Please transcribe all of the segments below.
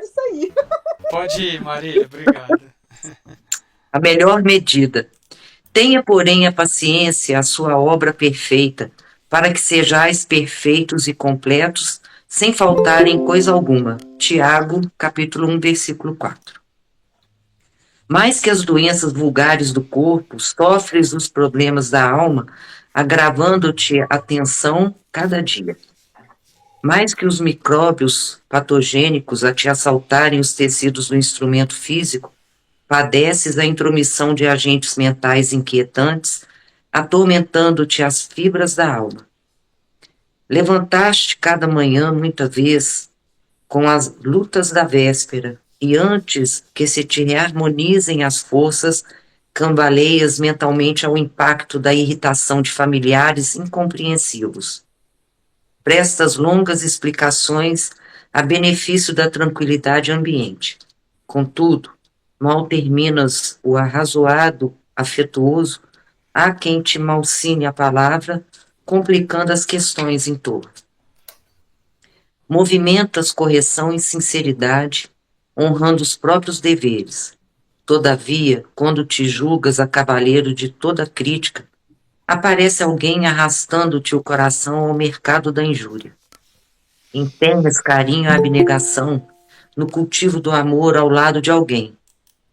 isso aí. Pode ir, Marília, obrigado. A melhor medida. Tenha, porém, a paciência, a sua obra perfeita, para que sejais perfeitos e completos, sem faltar em coisa alguma. Tiago, capítulo 1, versículo 4. Mais que as doenças vulgares do corpo, sofres os problemas da alma, agravando-te a tensão cada dia. Mais que os micróbios patogênicos a te assaltarem os tecidos do instrumento físico, padeces a intromissão de agentes mentais inquietantes, atormentando-te as fibras da alma. Levantaste cada manhã, muita vez, com as lutas da véspera, e antes que se te reharmonizem as forças, cambaleias mentalmente ao impacto da irritação de familiares incompreensivos. Prestas longas explicações a benefício da tranquilidade ambiente. Contudo, mal terminas o arrazoado afetuoso, há quem te malsine a palavra, complicando as questões em torno. Movimentas correção e sinceridade, honrando os próprios deveres. Todavia, quando te julgas a cavalheiro de toda crítica, aparece alguém arrastando-te o coração ao mercado da injúria. Empenhas carinho e abnegação no cultivo do amor ao lado de alguém.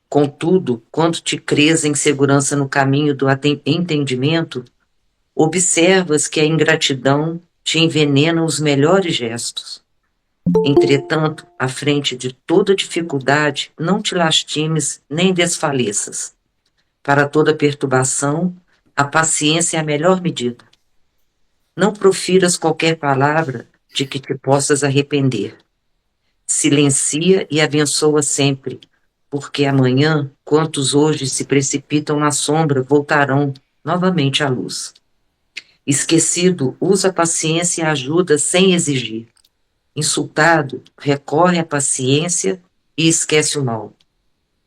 Contudo, quando te crês em segurança no caminho do entendimento, observas que a ingratidão te envenena os melhores gestos. Entretanto, à frente de toda dificuldade, não te lastimes nem desfaleças. Para toda perturbação, a paciência é a melhor medida. Não profiras qualquer palavra de que te possas arrepender. Silencia e abençoa sempre, porque amanhã, quantos hoje se precipitam na sombra, voltarão novamente à luz. Esquecido, usa a paciência e ajuda sem exigir. Insultado, recorre à paciência e esquece o mal.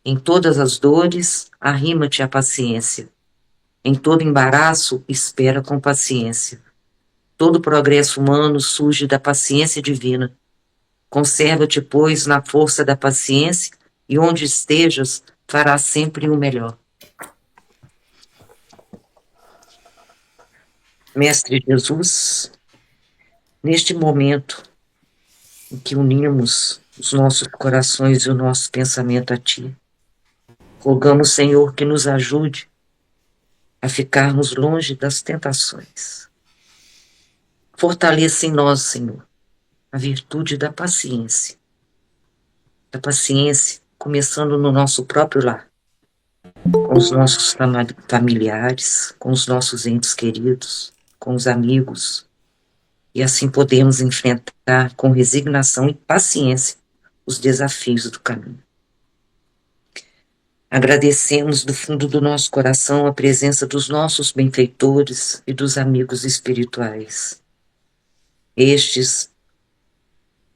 Em todas as dores, arrima-te à paciência. Em todo embaraço, espera com paciência. Todo progresso humano surge da paciência divina. Conserva-te, pois, na força da paciência e onde estejas, farás sempre o melhor. Mestre Jesus, neste momento em que unimos os nossos corações e o nosso pensamento a Ti, rogamos, Senhor, que nos ajude a ficarmos longe das tentações. Fortaleça em nós, Senhor, a virtude da paciência, começando no nosso próprio lar, com os nossos familiares, com os nossos entes queridos, com os amigos, e assim podemos enfrentar com resignação e paciência os desafios do caminho. Agradecemos do fundo do nosso coração a presença dos nossos benfeitores e dos amigos espirituais. Estes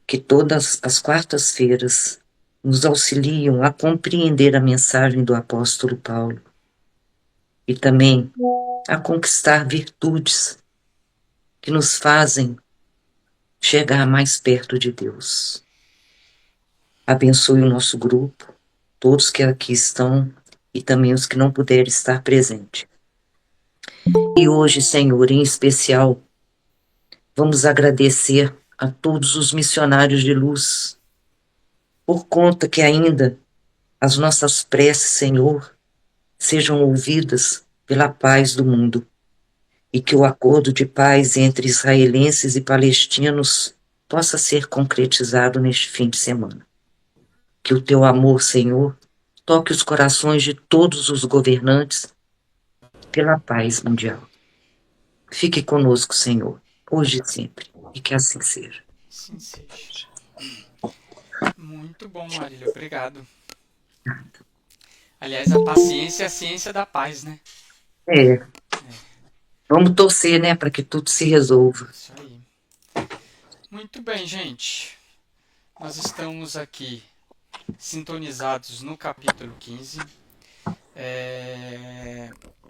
que todas as quartas-feiras nos auxiliam a compreender a mensagem do apóstolo Paulo e também a conquistar virtudes que nos fazem chegar mais perto de Deus. Abençoe o nosso grupo, todos que aqui estão e também os que não puderem estar presentes. E hoje, Senhor, em especial, vamos agradecer a todos os missionários de luz, por conta que ainda as nossas preces, Senhor, sejam ouvidas pela paz do mundo e que o acordo de paz entre israelenses e palestinos possa ser concretizado neste fim de semana. Que o teu amor, Senhor, toque os corações de todos os governantes pela paz mundial. Fique conosco, Senhor, hoje e sempre, e que assim seja. Sim, seja. Muito bom, Marília, obrigado. Aliás, a paciência é a ciência da paz, né? É, vamos torcer, né, para que tudo se resolva. Isso aí. Muito bem, gente. Nós estamos aqui sintonizados no capítulo 15.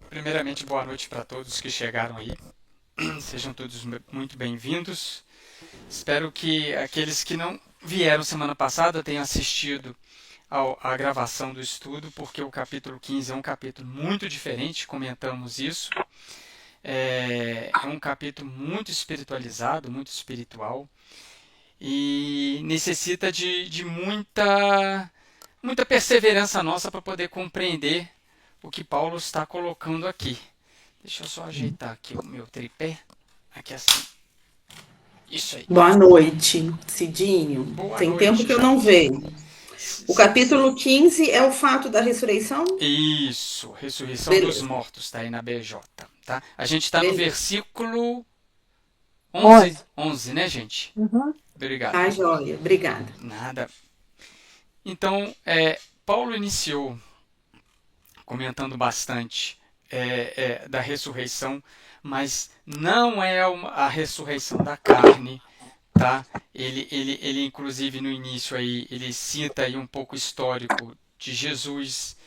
Primeiramente, boa noite para todos que chegaram aí. Sejam todos muito bem-vindos. Espero que aqueles que não vieram semana passada, eu tenho assistido à gravação do estudo, porque o capítulo 15 é um capítulo muito diferente, comentamos isso. É um capítulo muito espiritualizado, muito espiritual, e necessita de muita perseverança nossa para poder compreender o que Paulo está colocando aqui. Deixa eu só ajeitar aqui o meu tripé. Aqui assim. Isso aí. Boa noite, Cidinho. Boa Tem tempo noite, que eu não Jaque. vejo. O capítulo 15 é o fato da ressurreição? Isso, ressurreição dos Beleza, mortos, está aí na BJ. Tá? A gente está no beleza. versículo 11, 11. 11, né, gente? Uhum. Obrigado. Tá, joia. Obrigada. Nada. Então, Paulo iniciou comentando bastante da ressurreição, mas não é a ressurreição da carne, tá? Ele inclusive no início aí ele cita aí um pouco histórico de Jesus,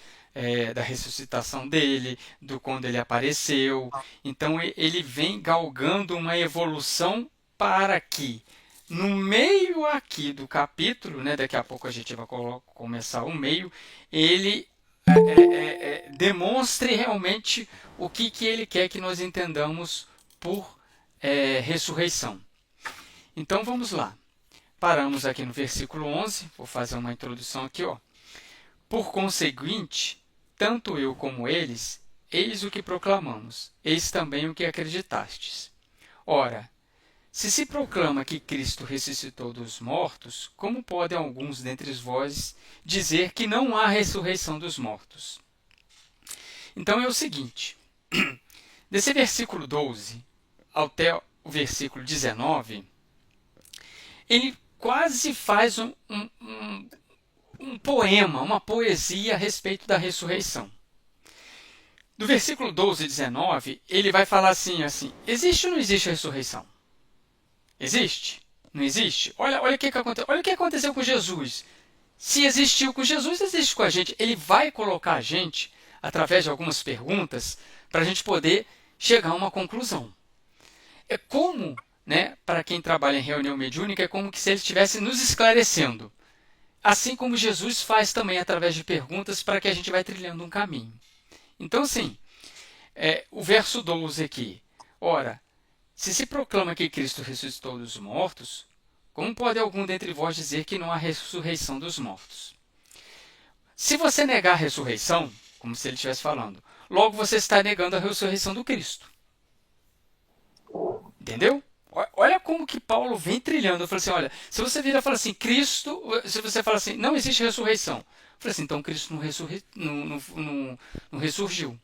da ressuscitação dele, do quando ele apareceu. Então ele vem galgando uma evolução para que no meio aqui do capítulo, né, daqui a pouco a gente vai começar o meio, ele demonstre realmente o que ele quer que nós entendamos por ressurreição. Então vamos lá. Paramos aqui no versículo 11, vou fazer uma introdução aqui. Ó. Por conseguinte, tanto eu como eles, eis o que proclamamos, eis também o que acreditastes. Ora, se proclama que Cristo ressuscitou dos mortos, como podem alguns dentre vós dizer que não há ressurreição dos mortos? Então é o seguinte, desse versículo 12 até o versículo 19, ele quase faz um poema, uma poesia a respeito da ressurreição. Do versículo 12 e 19, ele vai falar assim, existe ou não existe a ressurreição? Existe? Não existe? Olha o que aconteceu. Olha o que aconteceu com Jesus. Se existiu com Jesus, existe com a gente. Ele vai colocar a gente, através de algumas perguntas, para a gente poder chegar a uma conclusão. É como, né, para quem trabalha em reunião mediúnica, é como se ele estivesse nos esclarecendo. Assim como Jesus faz também através de perguntas para que a gente vai trilhando um caminho. Então, assim, o verso 12 aqui. Ora, se proclama que Cristo ressuscitou dos mortos, como pode algum dentre vós dizer que não há ressurreição dos mortos? Se você negar a ressurreição, como se ele estivesse falando, logo você está negando a ressurreição do Cristo. Entendeu? Olha como que Paulo vem trilhando. Eu falei assim, olha, se você vira e fala assim, Cristo, se você fala assim, não existe ressurreição. Eu falei assim, então Cristo não ressurgiu.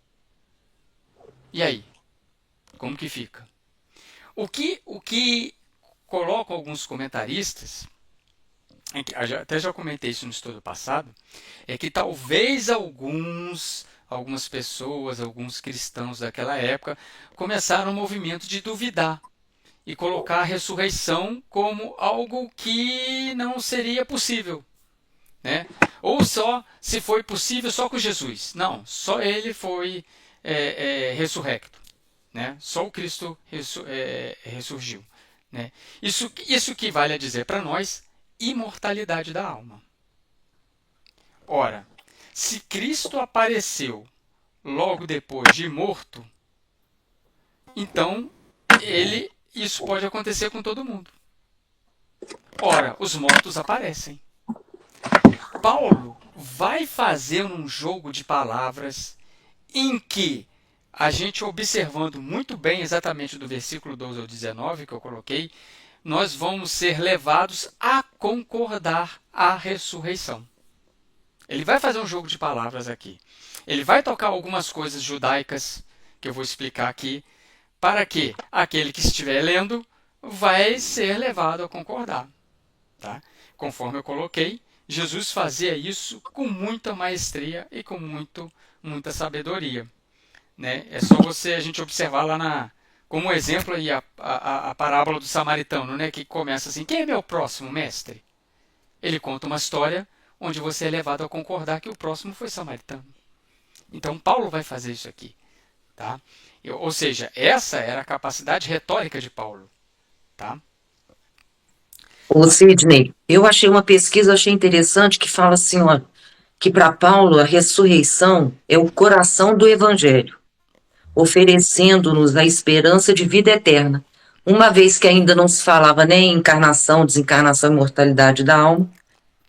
E aí? Como que fica? O que colocam alguns comentaristas, até já comentei isso no estudo passado, é que talvez algumas pessoas, alguns cristãos daquela época, começaram um movimento de duvidar e colocar a ressurreição como algo que não seria possível. Né? Ou só, se foi possível, só com Jesus. Não, só ele foi ressurrecto. Né? Só o Cristo ressurgiu. Né? Isso que vale a dizer para nós, imortalidade da alma. Ora, se Cristo apareceu logo depois de morto, então isso pode acontecer com todo mundo. Ora, os mortos aparecem. Paulo vai fazer um jogo de palavras em que a gente observando muito bem exatamente do versículo 12 ao 19 que eu coloquei, nós vamos ser levados a concordar a ressurreição. Ele vai fazer um jogo de palavras aqui. Ele vai tocar algumas coisas judaicas que eu vou explicar aqui, para que aquele que estiver lendo vai ser levado a concordar. Tá? Conforme eu coloquei, Jesus fazia isso com muita maestria e com muita sabedoria. Né? É só a gente observar lá como exemplo aí a parábola do samaritano, né? Que começa assim, quem é meu próximo, mestre? Ele conta uma história onde você é levado a concordar que o próximo foi samaritano. Então Paulo vai fazer isso aqui. Tá? Ou seja, essa era a capacidade retórica de Paulo. Tá? Ô, Sidney, eu achei uma pesquisa, achei interessante, que fala assim, ó, que para Paulo a ressurreição é o coração do evangelho, oferecendo-nos a esperança de vida eterna, uma vez que ainda não se falava nem em encarnação, desencarnação e mortalidade da alma.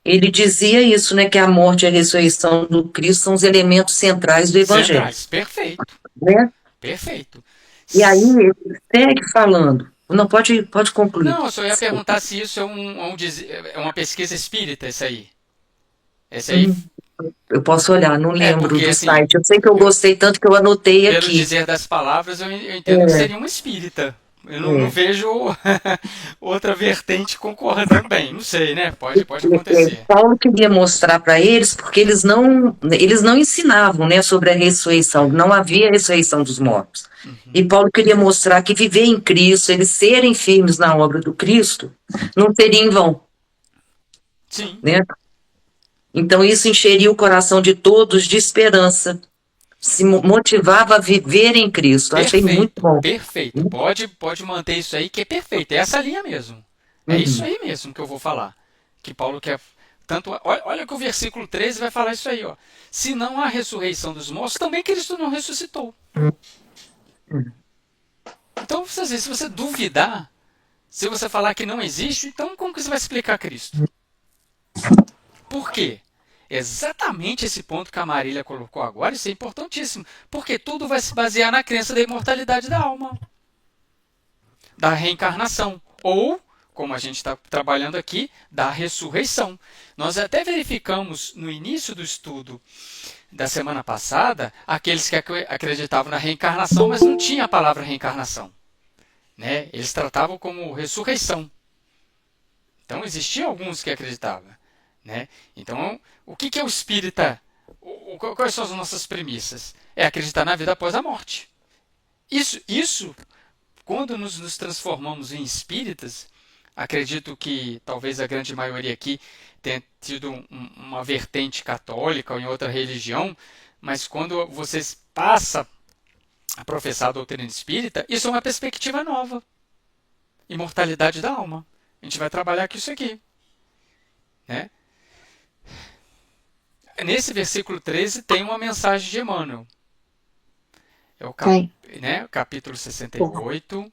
Ele dizia isso, né, que a morte e a ressurreição do Cristo são os elementos centrais do evangelho, Centrais. Perfeito. né? Perfeito. E aí ele segue falando. Não, pode concluir. Não, eu só ia perguntar se isso é uma pesquisa espírita, esse aí. Esse aí. Hum, Eu posso olhar, não É, lembro porque do assim, site. Eu sei que eu eu, gostei tanto que eu anotei pelo aqui. dizer das palavras, eu entendo que É, seria uma espírita. Eu não é. vejo outra vertente concordando bem. Não sei, né? Pode acontecer. Paulo queria mostrar para eles, porque eles não ensinavam, né, sobre a ressurreição, não havia ressurreição dos mortos. E Uhum. Paulo queria mostrar que viver em Cristo, eles serem firmes na obra do Cristo, não seria em vão, Sim, né? Então isso encheria o coração de todos de esperança, se motivava a viver em Cristo. Eu achei muito perfeito, bom. perfeito. Pode manter isso aí que é perfeito. É essa linha mesmo. É isso Uhum. aí mesmo que eu vou falar. Que Paulo quer. Tanto, olha que o versículo 13 vai falar isso aí, ó. Se não há ressurreição dos mortos, também Cristo não ressuscitou. Então, se você duvidar, se você falar que não existe, então como que você vai explicar Cristo? Por quê? Exatamente esse ponto que a Marília colocou agora, isso é importantíssimo. Porque tudo vai se basear na crença da imortalidade da alma, da reencarnação. Ou, como a gente está trabalhando aqui, da ressurreição. Nós até verificamos no início do estudo da semana passada aqueles que acreditavam na reencarnação, mas não tinha a palavra reencarnação. Né? Eles tratavam como ressurreição. Então existiam alguns que acreditavam. Né? Então, o que é o espírita? Quais são as nossas premissas? É acreditar na vida após a morte. Isso quando nos transformamos em espíritas, acredito que talvez a grande maioria aqui tenha tido uma vertente católica ou em outra religião, mas quando você passa a professar a doutrina espírita, isso é uma perspectiva nova. Imortalidade da alma. A gente vai trabalhar com isso aqui. Né? Nesse versículo 13 tem uma mensagem de Emmanuel. É o Tem. capítulo 68,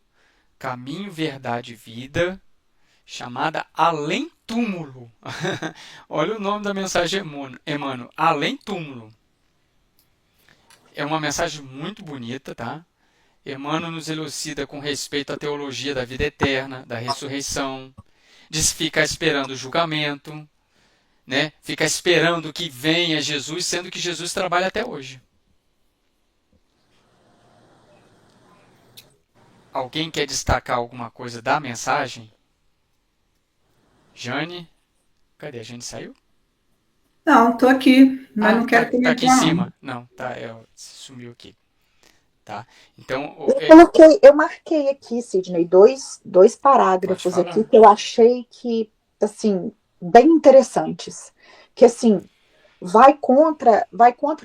Caminho, Verdade e Vida, chamada Além Túmulo. Olha o nome da mensagem de Emmanuel, Além Túmulo. É uma mensagem muito bonita, tá? Emmanuel nos elucida com respeito à teologia da vida eterna, da ressurreição, de se ficar esperando o julgamento, né? Ficar esperando que venha Jesus, sendo que Jesus trabalha até hoje. Alguém quer destacar alguma coisa da mensagem? Jane? Cadê? A Jane saiu? Não, tô aqui, mas Ah, não quero tá aqui em comentar, não. cima. Não, tá, sumiu aqui. Tá? Então, Eu marquei aqui, Sidney, dois pode parágrafos aqui falar. que eu achei que, assim, bem interessantes. Que, assim, vai contra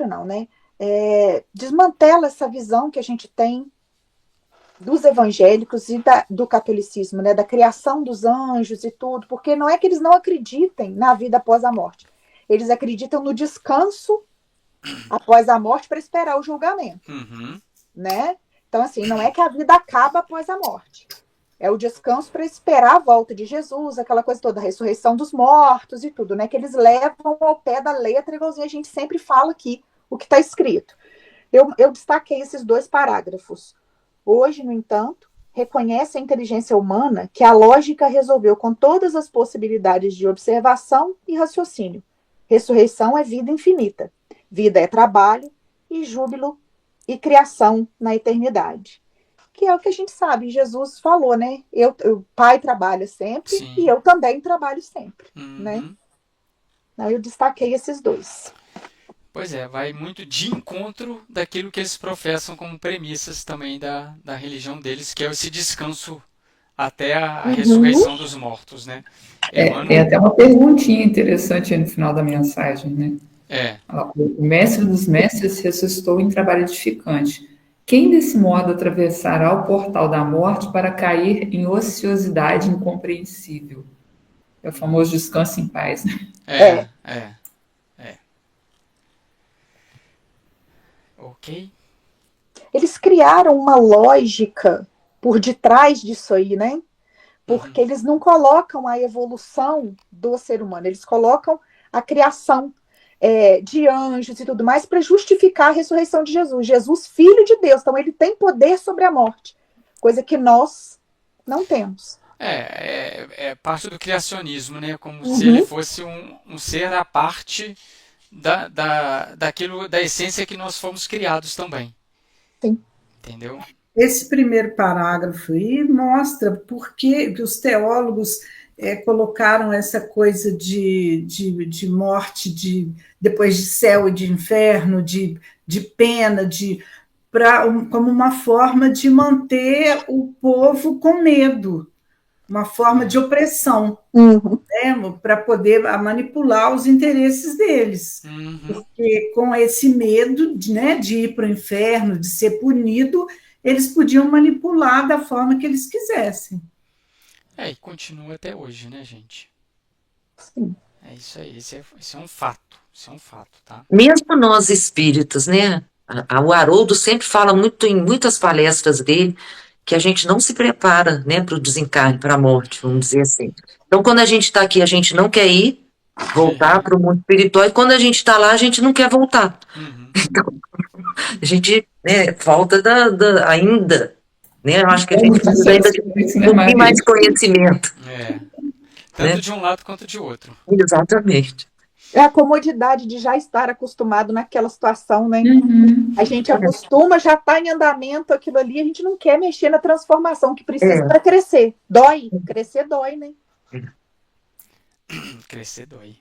não, né? Desmantela essa visão que a gente tem dos evangélicos e do catolicismo, né? Da criação dos anjos e tudo, porque não é que eles não acreditem na vida após a morte. Eles acreditam no descanso após a morte para esperar o julgamento. Uhum. Né? Então, assim, não é que a vida acaba após a morte. É o descanso para esperar a volta de Jesus, aquela coisa toda, a ressurreição dos mortos e tudo, né? Que eles levam ao pé da letra, igualzinho a gente sempre fala aqui, o que está escrito. Eu destaquei esses dois parágrafos. Hoje, no entanto, reconhece a inteligência humana que a lógica resolveu com todas as possibilidades de observação e raciocínio. Ressurreição é vida infinita. Vida é trabalho e júbilo e criação na eternidade. Que é o que a gente sabe, Jesus falou, né? O Pai trabalha sempre e Sim. eu também trabalho sempre, né? Uhum. Aí eu destaquei esses dois. Pois é, vai muito de encontro daquilo que eles professam como premissas também da religião deles, que é esse descanso até a Uhum. ressurreição dos mortos, né? Tem Emmanuel, até uma perguntinha interessante aí no final da mensagem, né? é, O mestre dos mestres ressuscitou em trabalho edificante. Quem desse modo atravessará o portal da morte para cair em ociosidade incompreensível? É o famoso descanso em paz, né? É. Ok. Eles criaram uma lógica por detrás disso aí, né? Porque eles não colocam a evolução do ser humano, eles colocam a criação de anjos e tudo mais para justificar a ressurreição de Jesus. Jesus, filho de Deus, então ele tem poder sobre a morte, coisa que nós não temos. É parte do criacionismo, né? Como se ele fosse um ser à parte daquilo, da essência que nós fomos criados também. Sim. Entendeu? Esse primeiro parágrafo aí mostra por que os teólogos colocaram essa coisa de morte, depois de céu e de inferno, de pena, como uma forma de manter o povo com medo, uma forma de opressão, né, para poder manipular os interesses deles. Porque com esse medo de ir para o inferno, de ser punido, eles podiam manipular da forma que eles quisessem. E continua até hoje, né, gente? Sim. É isso aí, esse é um fato. Isso é um fato, tá? Mesmo nós espíritas, né? O Haroldo sempre fala muito em muitas palestras dele que a gente não se prepara, né, para o desencarne, para a morte, vamos dizer assim. Então, quando a gente está aqui, a gente não quer voltar para o mundo espiritual, e quando a gente está lá, a gente não quer voltar. Então, a gente falta ainda, né? Eu acho que a gente precisa ainda de um pouquinho mais de conhecimento. Tanto de um lado quanto de outro. Exatamente. É a comodidade de já estar acostumado naquela situação, né? A gente acostuma, já está em andamento aquilo ali, a gente não quer mexer na transformação que precisa para crescer. Dói, crescer dói, né? Crescer dói.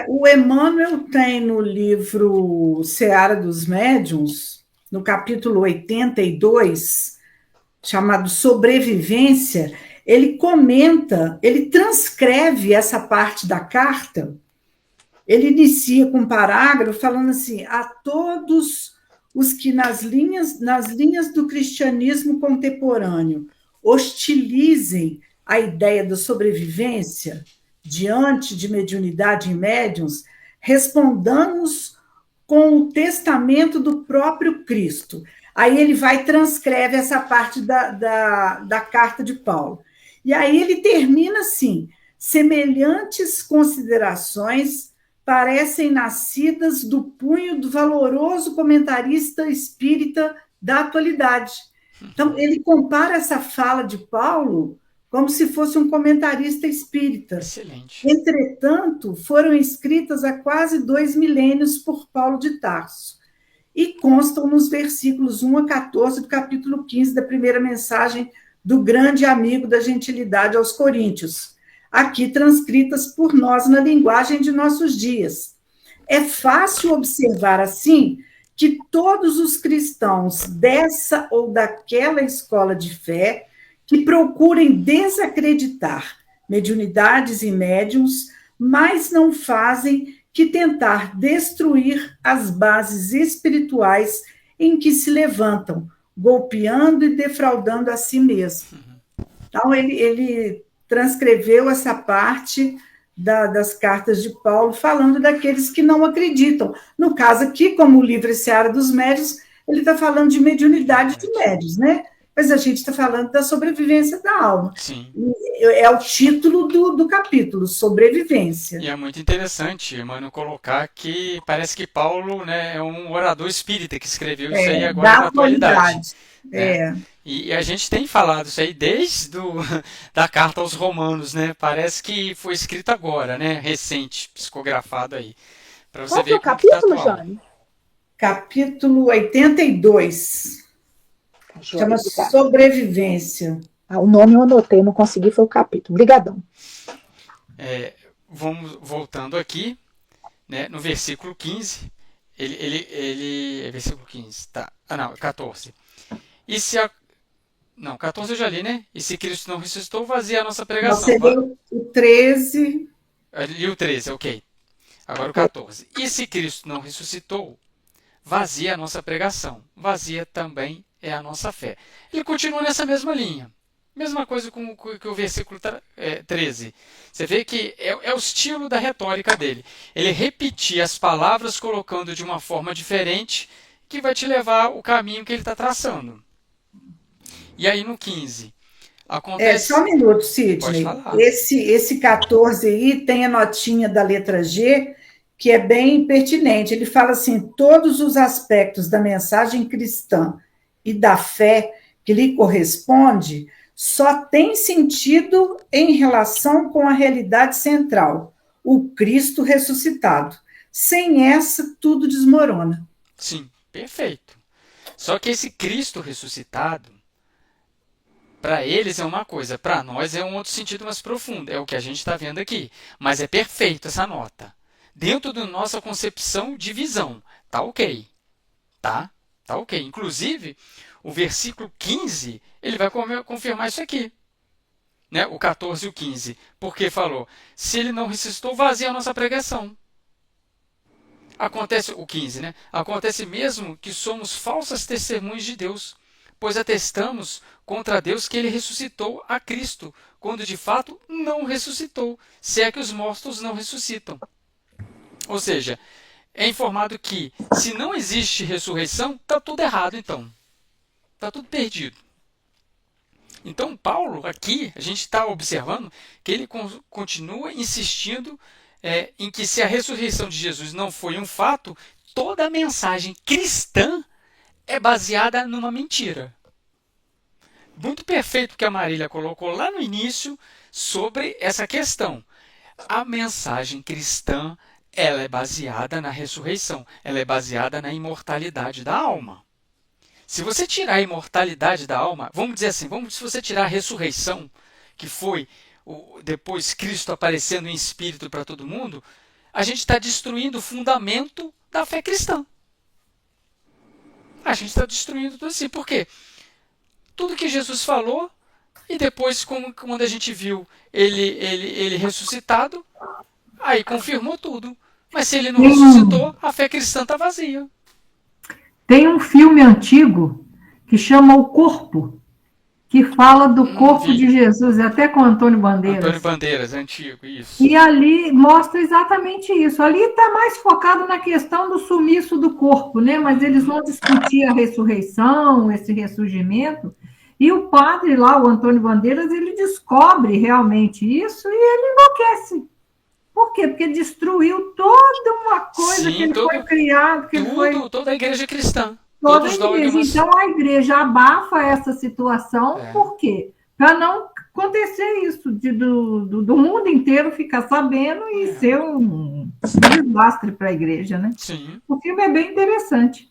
O Emmanuel tem no livro Seara dos Médiuns, no capítulo 82, chamado Sobrevivência, ele comenta, ele transcreve essa parte da carta, ele inicia com um parágrafo falando assim: a todos os que nas linhas do cristianismo contemporâneo hostilizem a ideia da sobrevivência diante de mediunidade em médiuns, respondamos com o testamento do próprio Cristo. Aí ele vai e transcreve essa parte da carta de Paulo. E aí ele termina assim: semelhantes considerações parecem nascidas do punho do valoroso comentarista espírita da atualidade. Então, ele compara essa fala de Paulo como se fosse um comentarista espírita. Excelente. Entretanto, foram escritas há quase 2 milênios por Paulo de Tarso e constam nos versículos 1 a 14 do capítulo 15 da primeira mensagem do grande amigo da gentilidade aos Coríntios, aqui transcritas por nós na linguagem de nossos dias. É fácil observar, assim, que todos os cristãos dessa ou daquela escola de fé que procurem desacreditar mediunidades e médiuns, mas não fazem que tentar destruir as bases espirituais em que se levantam, golpeando e defraudando a si mesmo. Então, ele transcreveu essa parte das cartas de Paulo, falando daqueles que não acreditam. No caso aqui, como o livro Seara dos Médiuns, ele está falando de mediunidade de médiuns, né? Mas a gente está falando da sobrevivência da alma. Sim. É o título do capítulo, Sobrevivência. E é muito interessante, Emmanuel, colocar que parece que Paulo, né, é um orador espírita que escreveu isso aí agora na atualidade. E a gente tem falado isso aí desde da carta aos Romanos, né? Parece que foi escrito agora, né? Recente, psicografado aí. Para você Qual ver que é o como capítulo, tá atual. Jane? Capítulo 82. Chama Sobrevivência. O nome eu anotei, não consegui, foi o capítulo. Obrigadão. Vamos voltando aqui, né, no versículo 15. Ele versículo 15, tá? 14. E se a... Não, 14 eu já li, né? E se Cristo não ressuscitou, vazia a nossa pregação. Você leu o 13. Li o 13, ok. Agora o 14. E se Cristo não ressuscitou, vazia a nossa pregação. Vazia também é a nossa fé. Ele continua nessa mesma linha. Mesma coisa com que o versículo 13. Você vê que é o estilo da retórica dele. Ele repetir as palavras colocando de uma forma diferente que vai te levar o caminho que ele está traçando. E aí no 15, acontece... Só um minuto, Pode Sidney. falar. Esse 14 aí tem a notinha da letra G, que é bem pertinente. Ele fala assim: todos os aspectos da mensagem cristã e da fé que lhe corresponde só tem sentido em relação com a realidade central, o Cristo ressuscitado. Sem essa, tudo desmorona. Sim, perfeito. Só que esse Cristo ressuscitado, para eles é uma coisa, para nós é um outro sentido mais profundo. É o que a gente está vendo aqui. Mas é perfeito essa nota. Dentro da nossa concepção de visão. Tá ok. Tá ok. Inclusive, o versículo 15, ele vai confirmar isso aqui. Né? O 14 e o 15. Porque falou, se ele não ressuscitou, vazia a nossa pregação. Acontece, o 15, né? Acontece mesmo que somos falsas testemunhas de Deus, pois atestamos contra Deus que ele ressuscitou a Cristo, quando de fato não ressuscitou, se é que os mortos não ressuscitam. Ou seja, é informado que se não existe ressurreição, está tudo errado então. Está tudo perdido. Então Paulo, aqui, a gente está observando que ele continua insistindo em que se a ressurreição de Jesus não foi um fato, toda a mensagem cristã é baseada numa mentira. Muito perfeito o que a Marília colocou lá no início sobre essa questão. A mensagem cristã, ela é baseada na ressurreição, ela é baseada na imortalidade da alma. Se você tirar a imortalidade da alma, vamos dizer assim, se você tirar a ressurreição, que foi depois Cristo aparecendo em espírito para todo mundo, a gente está destruindo o fundamento da fé cristã. A gente está destruindo tudo assim. Por quê? Tudo que Jesus falou, e depois, quando a gente viu ele ressuscitado, aí confirmou tudo. Mas se ele não ressuscitou, a fé cristã está vazia. Tem um filme antigo que chama O Corpo, que fala do corpo de Jesus, até com Antônio Bandeiras. Antônio Bandeiras, antigo, isso. E ali mostra exatamente isso. Ali está mais focado na questão do sumiço do corpo, né? Mas eles vão discutir a ressurreição, esse ressurgimento. E o padre lá, o Antônio Bandeiras, ele descobre realmente isso e ele enlouquece. Por quê? Porque destruiu toda uma coisa que ele foi criado. Toda a igreja cristã. Toda a igreja. Então a igreja abafa essa situação. Por quê? Para não acontecer isso, do mundo inteiro ficar sabendo e ser um desastre para a igreja, né? Sim. O filme é bem interessante.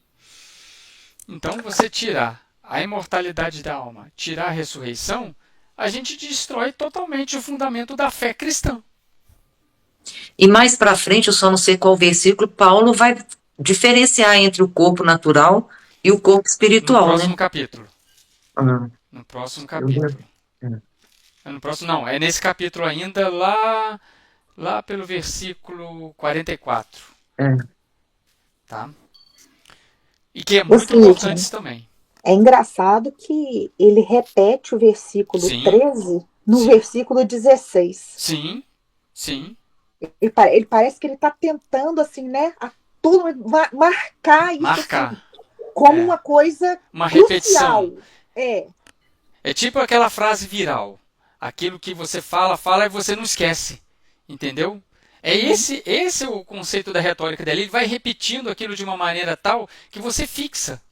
Então, você tirar a imortalidade da alma, tirar a ressurreição, a gente destrói totalmente o fundamento da fé cristã. E mais para frente, eu só não sei qual versículo, Paulo vai diferenciar entre o corpo natural e o corpo espiritual, no próximo né? capítulo. No próximo capítulo. No próximo, não, é nesse capítulo ainda, lá pelo versículo 44. Tá? E que é muito importante isso também. É engraçado que ele repete o versículo 13 no versículo 16. Sim. Ele parece que ele está tentando, assim, né, marcar isso assim, como uma coisa uma crucial. Repetição. É tipo aquela frase viral. Aquilo que você fala e você não esquece. Entendeu? Esse é o conceito da retórica dele. Ele vai repetindo aquilo de uma maneira tal que você fixa.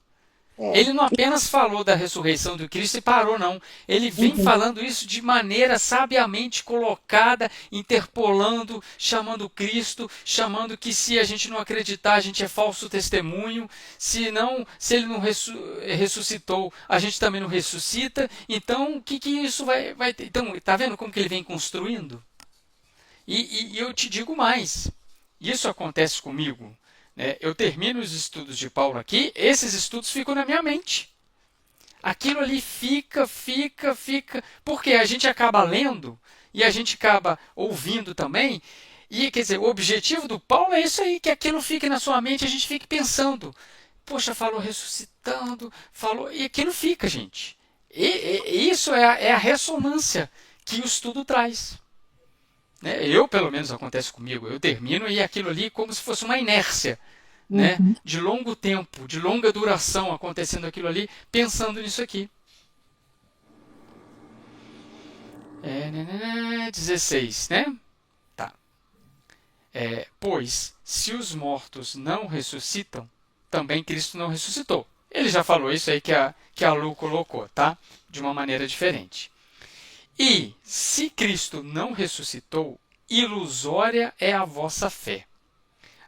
Ele não apenas falou da ressurreição do Cristo e parou, não. Ele vem falando isso de maneira sabiamente colocada, interpolando, chamando Cristo, chamando que se a gente não acreditar, a gente é falso testemunho. Se ele não ressuscitou, a gente também não ressuscita. Então, o que isso vai ter? Então, tá vendo como que ele vem construindo? E eu te digo mais. Isso acontece comigo. Eu termino os estudos de Paulo aqui, esses estudos ficam na minha mente. Aquilo ali fica, porque a gente acaba lendo e a gente acaba ouvindo também. E, quer dizer, o objetivo do Paulo é isso aí, que aquilo fique na sua mente, a gente fique pensando. Poxa, falou ressuscitando, falou... E aquilo fica, gente. E isso é a ressonância que o estudo traz. Né? Pelo menos acontece comigo, eu termino e aquilo ali como se fosse uma inércia, né? De longo tempo, de longa duração acontecendo aquilo ali, pensando nisso aqui. 16, né? Tá. Pois, se os mortos não ressuscitam, também Cristo não ressuscitou. Ele já falou isso aí que a Lu colocou, tá? De uma maneira diferente. E, se Cristo não ressuscitou, ilusória é a vossa fé.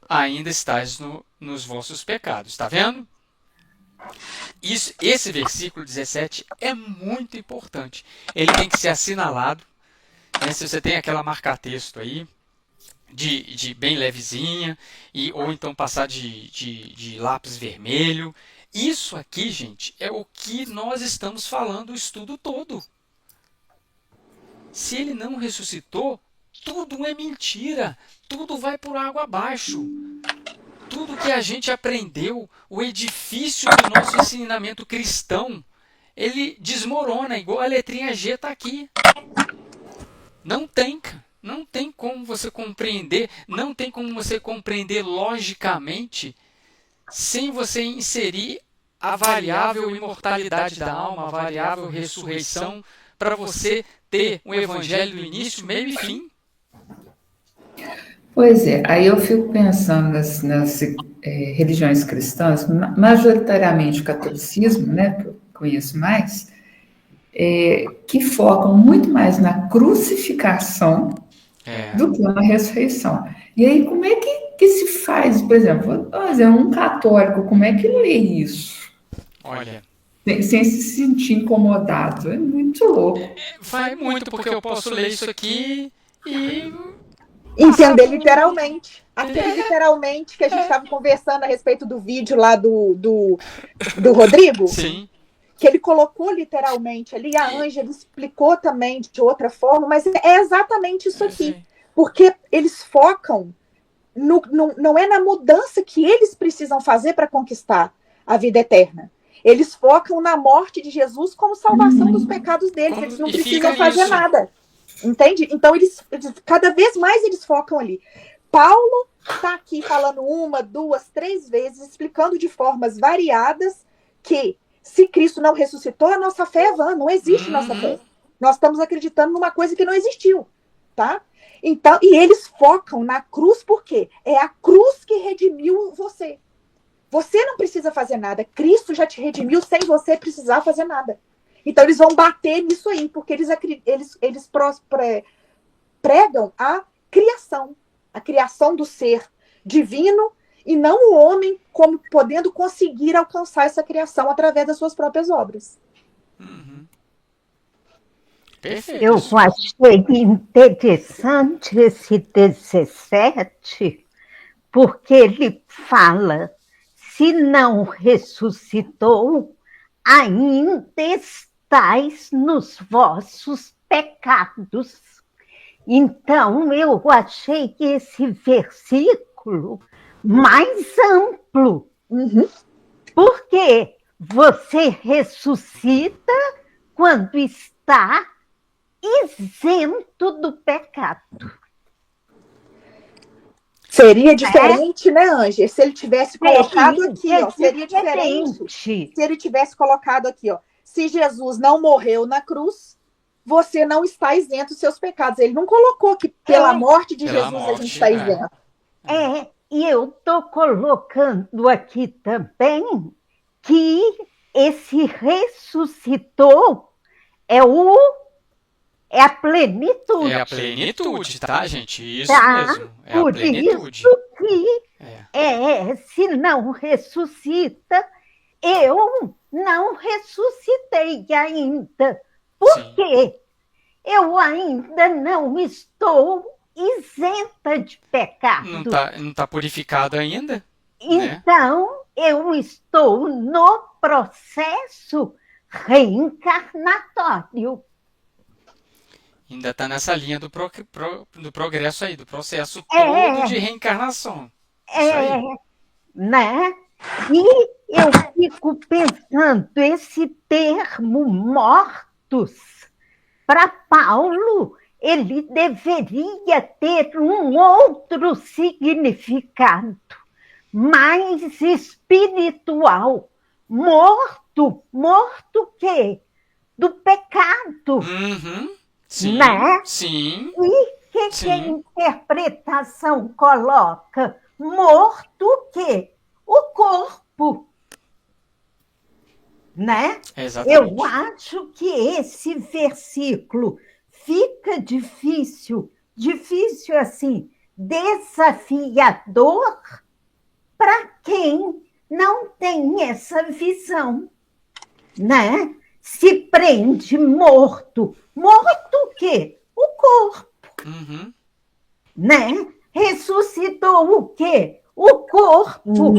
Ainda estáis nos vossos pecados. Está vendo? Esse versículo 17 é muito importante. Ele tem que ser assinalado. Né? Se você tem aquela marca-texto aí, de bem levezinha, ou então passar de lápis vermelho. Isso aqui, gente, é o que nós estamos falando o estudo todo. Se ele não ressuscitou, tudo é mentira. Tudo vai por água abaixo. Tudo que a gente aprendeu, o edifício do nosso ensinamento cristão, ele desmorona, igual a letrinha G está aqui. Não tem como você compreender, não tem como você compreender logicamente sem você inserir a variável imortalidade da alma, a variável ressurreição, para você ter um evangelho no início, meio e fim. Pois é, aí eu fico pensando nas religiões cristãs, majoritariamente o catolicismo, né, que eu conheço mais, que focam muito mais na crucificação do que na ressurreição. E aí, como é que se faz, por exemplo, um católico, como é que lê isso? Olha, sem se sentir incomodado. É muito louco. Vai muito, porque eu posso ler isso aqui e entender literalmente. Aquele literalmente que a gente estava conversando a respeito do vídeo lá do Rodrigo. Sim. Que ele colocou literalmente ali, a Ângela explicou também de outra forma, mas é exatamente isso aqui. Porque eles focam, não é na mudança que eles precisam fazer para conquistar a vida eterna. Eles focam na morte de Jesus como salvação dos pecados deles. Eles não precisam fazer nada. Entende? Então, cada vez mais eles focam ali. Paulo está aqui falando 1, 2, 3 vezes, explicando de formas variadas que se Cristo não ressuscitou, a nossa fé é vã, não existe nossa fé. Nós estamos acreditando numa coisa que não existiu, tá? Então, e eles focam na cruz por quê? É a cruz que redimiu você. Você não precisa fazer nada. Cristo já te redimiu sem você precisar fazer nada. Então, eles vão bater nisso aí, porque eles pregam a criação do ser divino, e não o homem como podendo conseguir alcançar essa criação através das suas próprias obras. Perfeito. Eu achei interessante esse 17, porque ele fala, se não ressuscitou, ainda estáis nos vossos pecados. Então, eu achei que esse versículo mais amplo, porque você ressuscita quando está isento do pecado. Seria diferente, né, Ângela? Se ele tivesse colocado aqui, ó, seria diferente. Se ele tivesse colocado aqui, ó, se Jesus não morreu na cruz, você não está isento dos seus pecados. Ele não colocou que pela morte de Jesus a gente está isento. E eu estou colocando aqui também que esse ressuscitou é a plenitude. É a plenitude, tá, gente? Isso tá? mesmo. É a plenitude. Por isso que se não ressuscita, eu não ressuscitei ainda. Por quê? Eu ainda não estou isenta de pecado. Não tá purificado ainda? Então, né? Eu estou no processo reencarnatório. Ainda está nessa linha do progresso aí, do processo todo de reencarnação. Né? E eu fico pensando, esse termo mortos, para Paulo, ele deveria ter um outro significado, mais espiritual. Morto o quê? Do pecado. Sim, né? sim. E que a interpretação coloca? Morto o quê? O corpo. Né? Exatamente. Eu acho que esse versículo fica difícil assim, desafiador para quem não tem essa visão, né? Se prende morto. Morto o quê? O corpo. Né? Ressuscitou o quê? O corpo.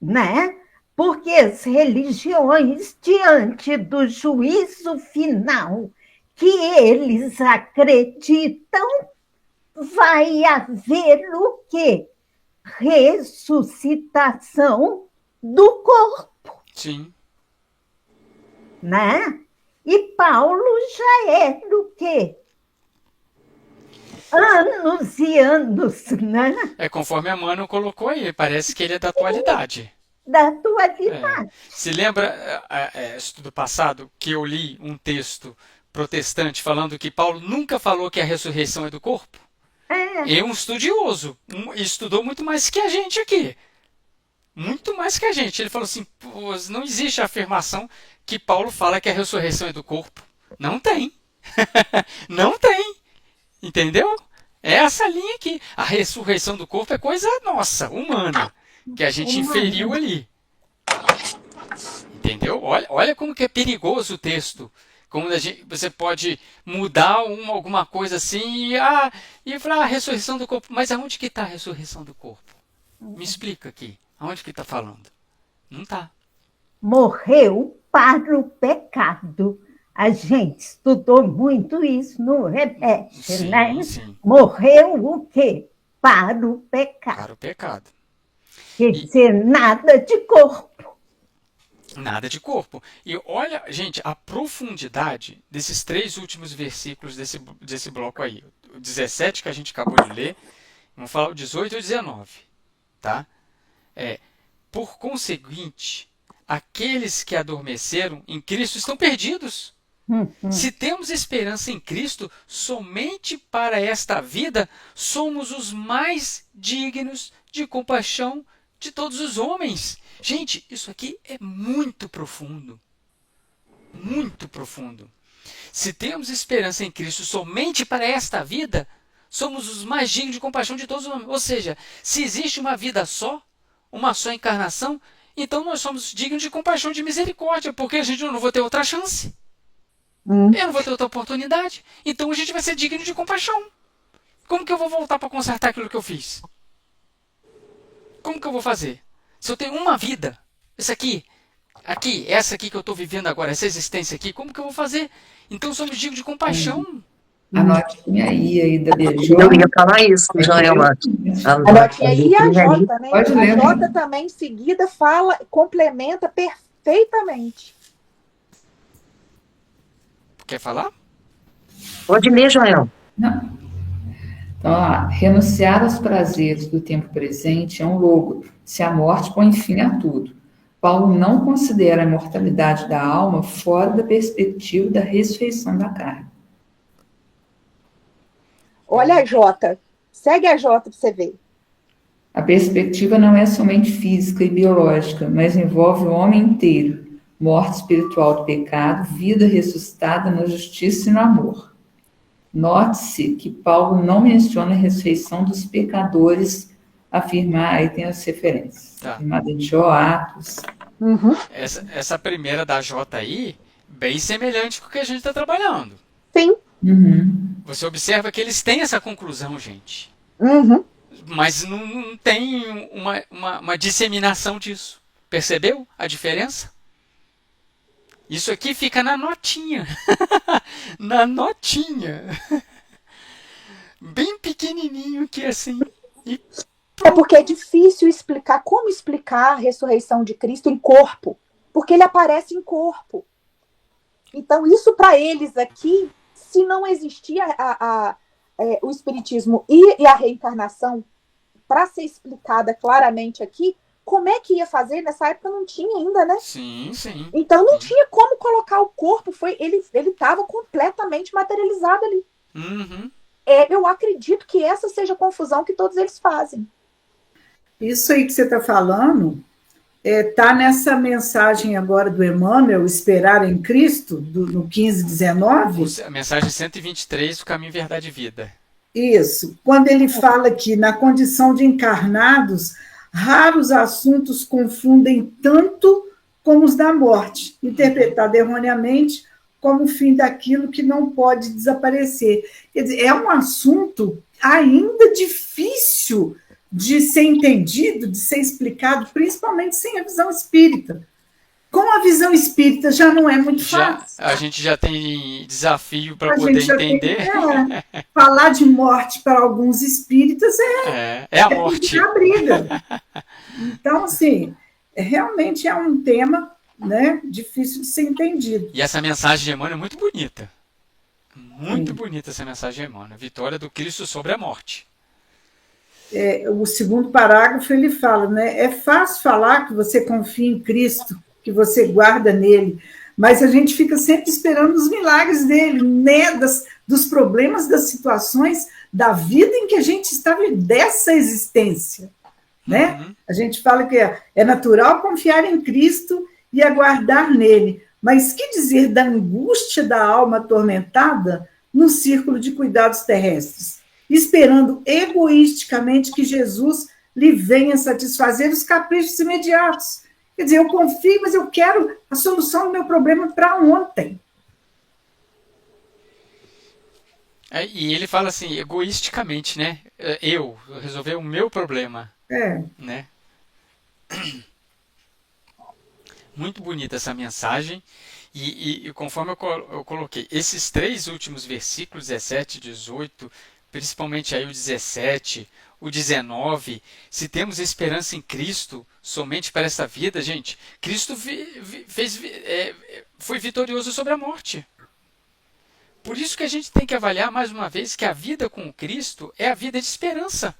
Né? Porque as religiões, diante do juízo final que eles acreditam, vai haver o quê? Ressuscitação do corpo. Sim. Né? E Paulo já é do quê? Anos e anos, né? É conforme a Mano colocou aí, parece que ele é da atualidade. Da atualidade. Se lembra, estudo passado, que eu li um texto protestante falando que Paulo nunca falou que a ressurreição é do corpo? É um estudioso, estudou muito mais que a gente aqui. Muito mais que a gente. Ele falou assim, não existe a afirmação que Paulo fala que a ressurreição é do corpo. Não tem. Não tem. Entendeu? É essa linha aqui. A ressurreição do corpo é coisa nossa, humana, que a gente inferiu ali. Entendeu? Olha como que é perigoso o texto. Como você pode mudar alguma coisa assim e falar a ressurreição do corpo. Mas aonde que está a ressurreição do corpo? Me explica aqui. Aonde que está falando? Não está. Morreu para o pecado. A gente estudou muito isso no Rebete, né? Sim. Morreu o quê? Para o pecado. Para o pecado. Quer dizer, nada de corpo. Nada de corpo. E olha, gente, a profundidade desses 3 últimos versículos desse bloco aí. O 17 que a gente acabou de ler, vamos falar o 18 e o 19. Tá? Por conseguinte, aqueles que adormeceram em Cristo estão perdidos. Se temos esperança em Cristo somente para esta vida, somos os mais dignos de compaixão de todos os homens. Gente, isso aqui é muito profundo. Muito profundo. Se temos esperança em Cristo somente para esta vida, somos os mais dignos de compaixão de todos os homens. Ou seja, se existe uma vida só, uma só encarnação, então nós somos dignos de compaixão, de misericórdia, porque a gente não vai ter outra chance. Eu não vou ter outra oportunidade. Então a gente vai ser digno de compaixão. Como que eu vou voltar para consertar aquilo que eu fiz? Como que eu vou fazer? Se eu tenho uma vida, essa aqui, essa aqui que eu estou vivendo agora, essa existência aqui, como que eu vou fazer? Então somos dignos de compaixão. A notinha aí da BJ. Eu ia falar isso, Joel. A notinha aí e a Jota, né? Pode A ler, Jota também, em seguida, complementa perfeitamente. Quer falar? Pode ler, Joel. Não. Então, renunciar aos prazeres do tempo presente é um logro, se a morte põe fim a tudo. Paulo não considera a imortalidade da alma fora da perspectiva da ressurreição da carne. Olha a Jota. Segue a Jota para você ver. A perspectiva não é somente física e biológica, mas envolve o homem inteiro. Morte espiritual do pecado, vida ressuscitada na justiça e no amor. Note-se que Paulo não menciona a ressurreição dos pecadores, afirmar, aí tem as referências. Tá. Afirmada de Jó, Atos. Essa primeira da J aí, bem semelhante com o que a gente está trabalhando. Sim. Você observa que eles têm essa conclusão, gente. Mas não tem uma disseminação disso. Percebeu a diferença? Isso aqui fica na notinha. Na notinha. Bem pequenininho aqui assim. E É porque é difícil explicar como explicar a ressurreição de Cristo em corpo, porque ele aparece em corpo. Então, isso para eles aqui, se não existia o Espiritismo e a reencarnação para ser explicada claramente aqui, como é que ia fazer? Nessa época não tinha ainda, né? Sim, sim. Então não tinha como colocar o corpo, ele estava completamente materializado ali. Uhum. Eu acredito que essa seja a confusão que todos eles fazem. Isso aí que você está falando está nessa mensagem agora do Emmanuel, Esperar em Cristo, no 1519. A mensagem 123, o caminho, verdade e vida. Isso. Quando ele fala que, na condição de encarnados, raros assuntos confundem tanto como os da morte, interpretado erroneamente como o fim daquilo que não pode desaparecer. Quer dizer, é um assunto ainda difícil de ser entendido, de ser explicado, principalmente sem a visão espírita. Com a visão espírita já não é muito fácil. A gente já tem desafio para poder entender. Falar de morte para alguns espíritas é a morte. É a briga. Então, assim, realmente é um tema, né, difícil de ser entendido. E essa mensagem de Emmanuel é muito bonita. Muito bonita essa mensagem de Emmanuel. Vitória do Cristo sobre a morte. O segundo parágrafo ele fala, né? É fácil falar que você confia em Cristo, que você guarda nele, mas a gente fica sempre esperando os milagres dele, né? Dos problemas, das situações, da vida em que a gente está dessa existência, né? Uhum. A gente fala que é natural confiar em Cristo e aguardar nele, mas que dizer da angústia da alma atormentada no círculo de cuidados terrestres, esperando egoisticamente que Jesus lhe venha satisfazer os caprichos imediatos. Quer dizer, eu confio, mas eu quero a solução do meu problema para ontem. E ele fala assim, egoisticamente, né? Eu resolver o meu problema. Né? Muito bonita essa mensagem. E conforme eu coloquei, esses 3 últimos versículos, 17 e 18, principalmente aí o 17, o 19, se temos esperança em Cristo somente para esta vida, gente, Cristo foi vitorioso sobre a morte. Por isso que a gente tem que avaliar mais uma vez que a vida com Cristo é a vida de esperança.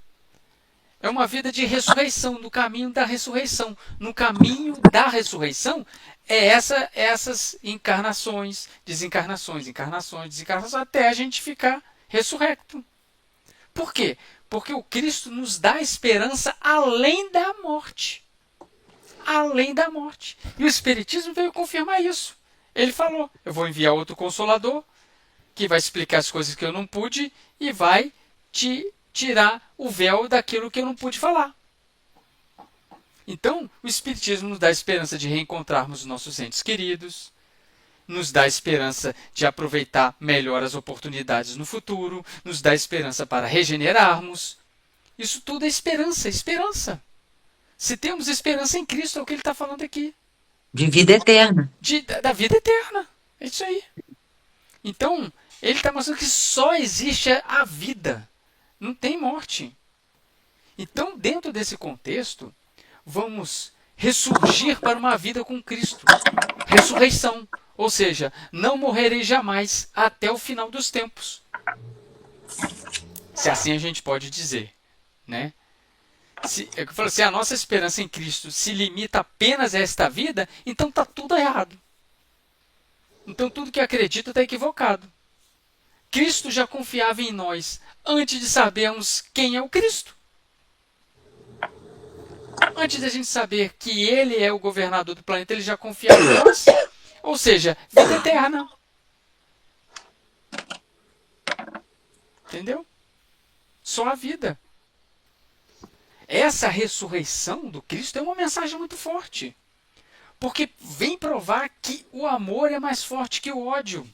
É uma vida de ressurreição, no caminho da ressurreição. No caminho da ressurreição essas encarnações, desencarnações, encarnações, desencarnações, até a gente ficar ressurrecto. Por quê? Porque o Cristo nos dá esperança além da morte. Além da morte. E o Espiritismo veio confirmar isso. Ele falou, eu vou enviar outro Consolador, que vai explicar as coisas que eu não pude e vai te tirar o véu daquilo que eu não pude falar. Então, o Espiritismo nos dá a esperança de reencontrarmos nossos entes queridos, nos dá a esperança de aproveitar melhor as oportunidades no futuro, nos dá esperança para regenerarmos. Isso tudo é esperança, esperança. Se temos esperança em Cristo, é o que ele está falando aqui. De vida eterna. Da vida eterna. É isso aí. Então, ele está mostrando que só existe a vida. Não tem morte. Então, dentro desse contexto, vamos ressurgir para uma vida com Cristo. Ressurreição. Ou seja, não morrerei jamais até o final dos tempos. Se assim a gente pode dizer. Né? Se a nossa esperança em Cristo se limita apenas a esta vida, então está tudo errado. Então tudo que acredita está equivocado. Cristo já confiava em nós antes de sabermos quem é o Cristo. Antes da gente saber que Ele é o governador do planeta, Ele já confiava em nós. Ou seja, vida eterna. Entendeu? Só a vida. Essa ressurreição do Cristo é uma mensagem muito forte. Porque vem provar que o amor é mais forte que o ódio.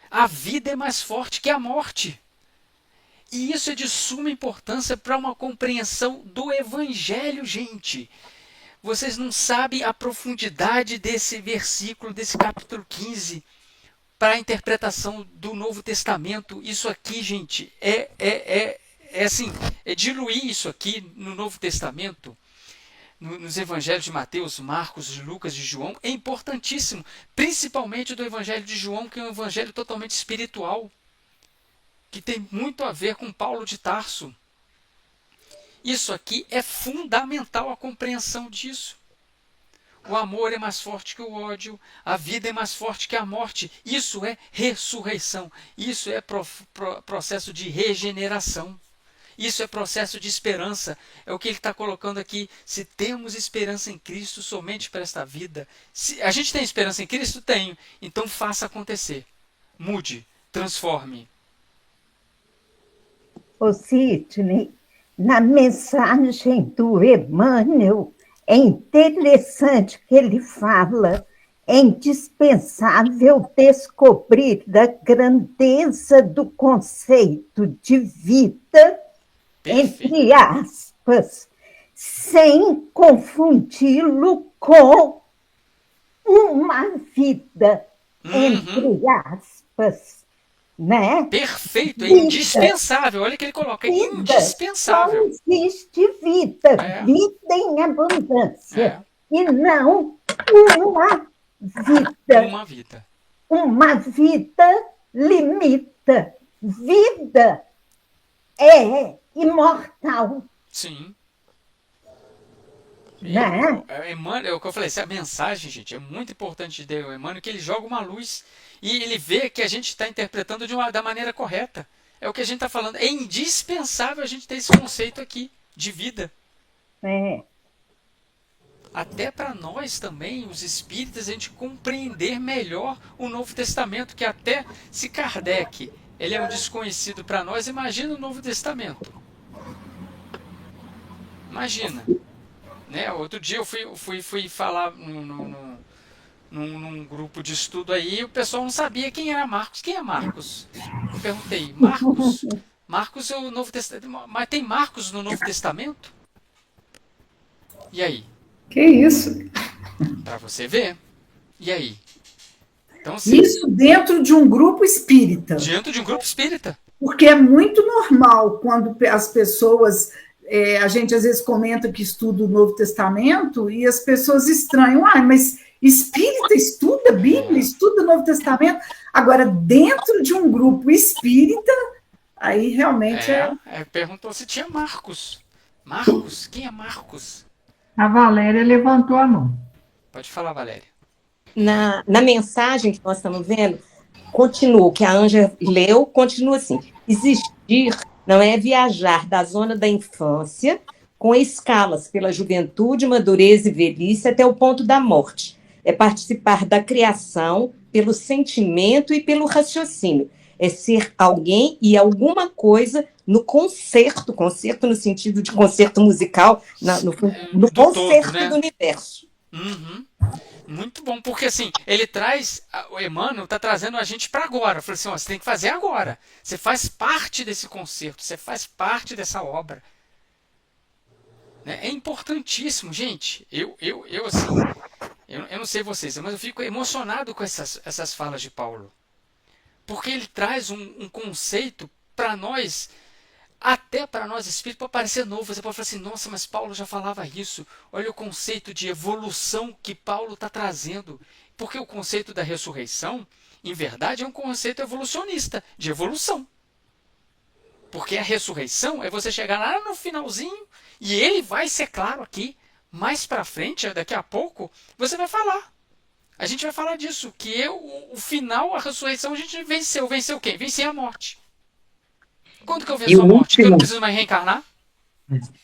A vida é mais forte que a morte. E isso é de suma importância para uma compreensão do Evangelho, gente. Vocês não sabem a profundidade desse versículo, desse capítulo 15, para a interpretação do Novo Testamento. Isso aqui, gente, é assim, diluir isso aqui no Novo Testamento, nos evangelhos de Mateus, Marcos, de Lucas, de João, é importantíssimo, principalmente do evangelho de João, que é um evangelho totalmente espiritual, que tem muito a ver com Paulo de Tarso. Isso aqui é fundamental, a compreensão disso. O amor é mais forte que o ódio, a vida é mais forte que a morte. Isso é ressurreição, isso é processo de regeneração. Isso é processo de esperança. É o que ele está colocando aqui. Se temos esperança em Cristo somente para esta vida. Se a gente tem esperança em Cristo? Tenho. Então faça acontecer. Mude. Transforme. Ô Sidney, na mensagem do Emmanuel, é interessante que ele fala: é indispensável descobrir a grandeza do conceito de vida, entre aspas, sem confundi-lo com uma vida, entre aspas, né? Perfeito, é indispensável. Olha o que ele coloca, é indispensável. Só existe vida, vida em abundância, e não uma vida. Uma vida. Uma vida limita. Vida é imortal. Sim. Né? Emmanuel, é o que eu falei, essa mensagem, gente, é muito importante de Emmanuel, que ele joga uma luz e ele vê que a gente está interpretando da maneira correta. É o que a gente está falando. É indispensável a gente ter esse conceito aqui de vida. Até para nós também, os espíritas, a gente compreender melhor o Novo Testamento, que até se Kardec ele é um desconhecido para nós, imagina o Novo Testamento. Imagina. Né? Outro dia eu fui falar num grupo de estudo aí, e o pessoal não sabia quem era Marcos. Quem é Marcos? Eu perguntei, Marcos? Marcos é o Novo Testamento. Mas tem Marcos no Novo Testamento? E aí? Que isso? Para você ver. E aí? Então, assim, isso dentro de um grupo espírita. Dentro de um grupo espírita. Porque é muito normal quando as pessoas... a gente às vezes comenta que estuda o Novo Testamento e as pessoas estranham. Mas espírita estuda Bíblia, estuda o Novo Testamento. Agora, dentro de um grupo espírita, aí realmente perguntou se tinha Marcos. Marcos? Quem é Marcos? A Valéria levantou a mão. Pode falar, Valéria. Na mensagem que nós estamos vendo, continua, que a Ângela leu, continua assim: existir não é viajar da zona da infância com escalas pela juventude, madureza e velhice até o ponto da morte. É participar da criação pelo sentimento e pelo raciocínio. É ser alguém e alguma coisa no concerto no sentido de concerto musical, no concerto todo, né? Do universo. Uhum. Muito bom, porque assim, ele traz, o Emmanuel está trazendo a gente para agora. Eu falei assim, você tem que fazer agora. Você faz parte desse concerto, você faz parte dessa obra. É importantíssimo, gente. Eu não sei vocês, mas eu fico emocionado com essas falas de Paulo. Porque ele traz um conceito para nós, até para nós espíritos, pode parecer novo. Você pode falar assim, nossa, mas Paulo já falava isso. Olha o conceito de evolução que Paulo está trazendo. Porque o conceito da ressurreição, em verdade, é um conceito evolucionista, de evolução. Porque a ressurreição é você chegar lá no finalzinho, e ele vai ser claro aqui, mais para frente, daqui a pouco, você vai falar. A gente vai falar disso, que o final, a ressurreição, a gente venceu. Venceu quem? Venceu a morte. Quando que eu venço a morte? Que eu não preciso mais reencarnar?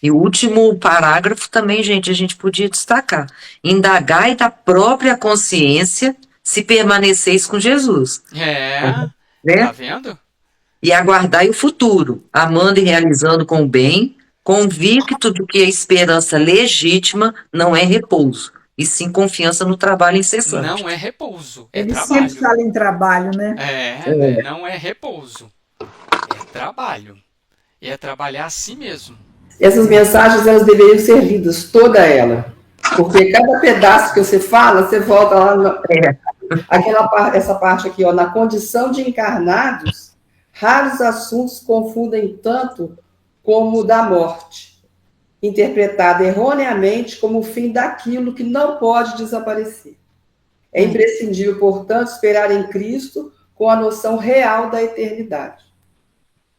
E o último parágrafo também, gente, a gente podia destacar. Indagai da própria consciência se permaneceis com Jesus. Né? Tá vendo? E aguardai o futuro, amando e realizando com o bem, convicto de que a esperança legítima não é repouso, e sim confiança no trabalho incessante. Não é repouso, é Ele trabalho. sempre fala em trabalho, né? Não é repouso, é trabalho. E é trabalhar a si mesmo. Essas mensagens, elas deveriam ser lidas, toda ela. Porque cada pedaço que você fala, você volta lá... essa parte aqui, na condição de encarnados, raros assuntos confundem tanto como o da morte, interpretada erroneamente como o fim daquilo que não pode desaparecer. É imprescindível, portanto, esperar em Cristo com a noção real da eternidade.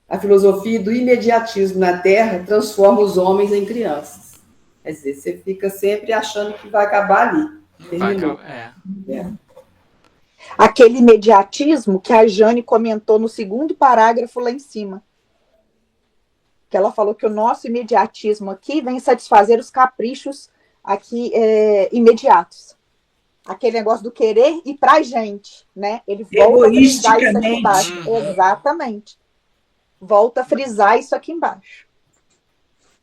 A filosofia do imediatismo na Terra transforma os homens em crianças. Quer dizer, você fica sempre achando que vai acabar ali. Terminou. Aquele imediatismo que a Jane comentou no segundo parágrafo lá em cima. Que ela falou que o nosso imediatismo aqui vem satisfazer os caprichos aqui imediatos. Aquele negócio do querer ir pra gente, né? Ele volta a frisar isso aqui embaixo. Exatamente. Volta a frisar isso aqui embaixo.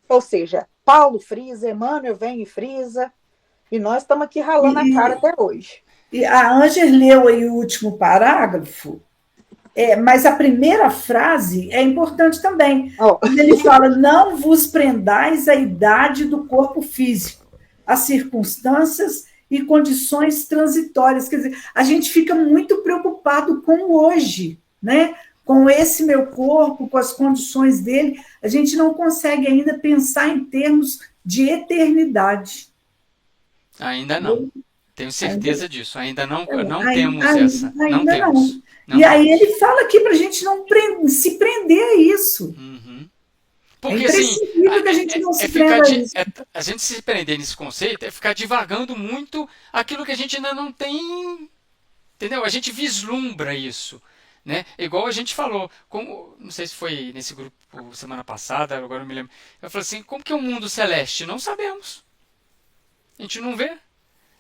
Ou seja, Paulo frisa, Emmanuel vem e frisa, e nós estamos aqui ralando a cara até hoje. E a Ângela leu aí o último parágrafo, mas a primeira frase é importante também. Ele fala, não vos prendais à idade do corpo físico, às circunstâncias e condições transitórias. Quer dizer, a gente fica muito preocupado com o hoje, né? Com esse meu corpo, com as condições dele, a gente não consegue ainda pensar em termos de eternidade. Ainda não. Tenho certeza disso. Ainda não temos essa. Não temos. E aí ele fala aqui para a gente não se prender a isso. Porque, é imprescindível que a gente não se prenda a isso. A gente se prender nesse conceito é ficar divagando muito aquilo que a gente ainda não tem. Entendeu? A gente vislumbra isso. Né? Igual a gente falou, não sei se foi nesse grupo semana passada, agora não me lembro. Eu falei assim, como que é um mundo celeste? Não sabemos. A gente não vê.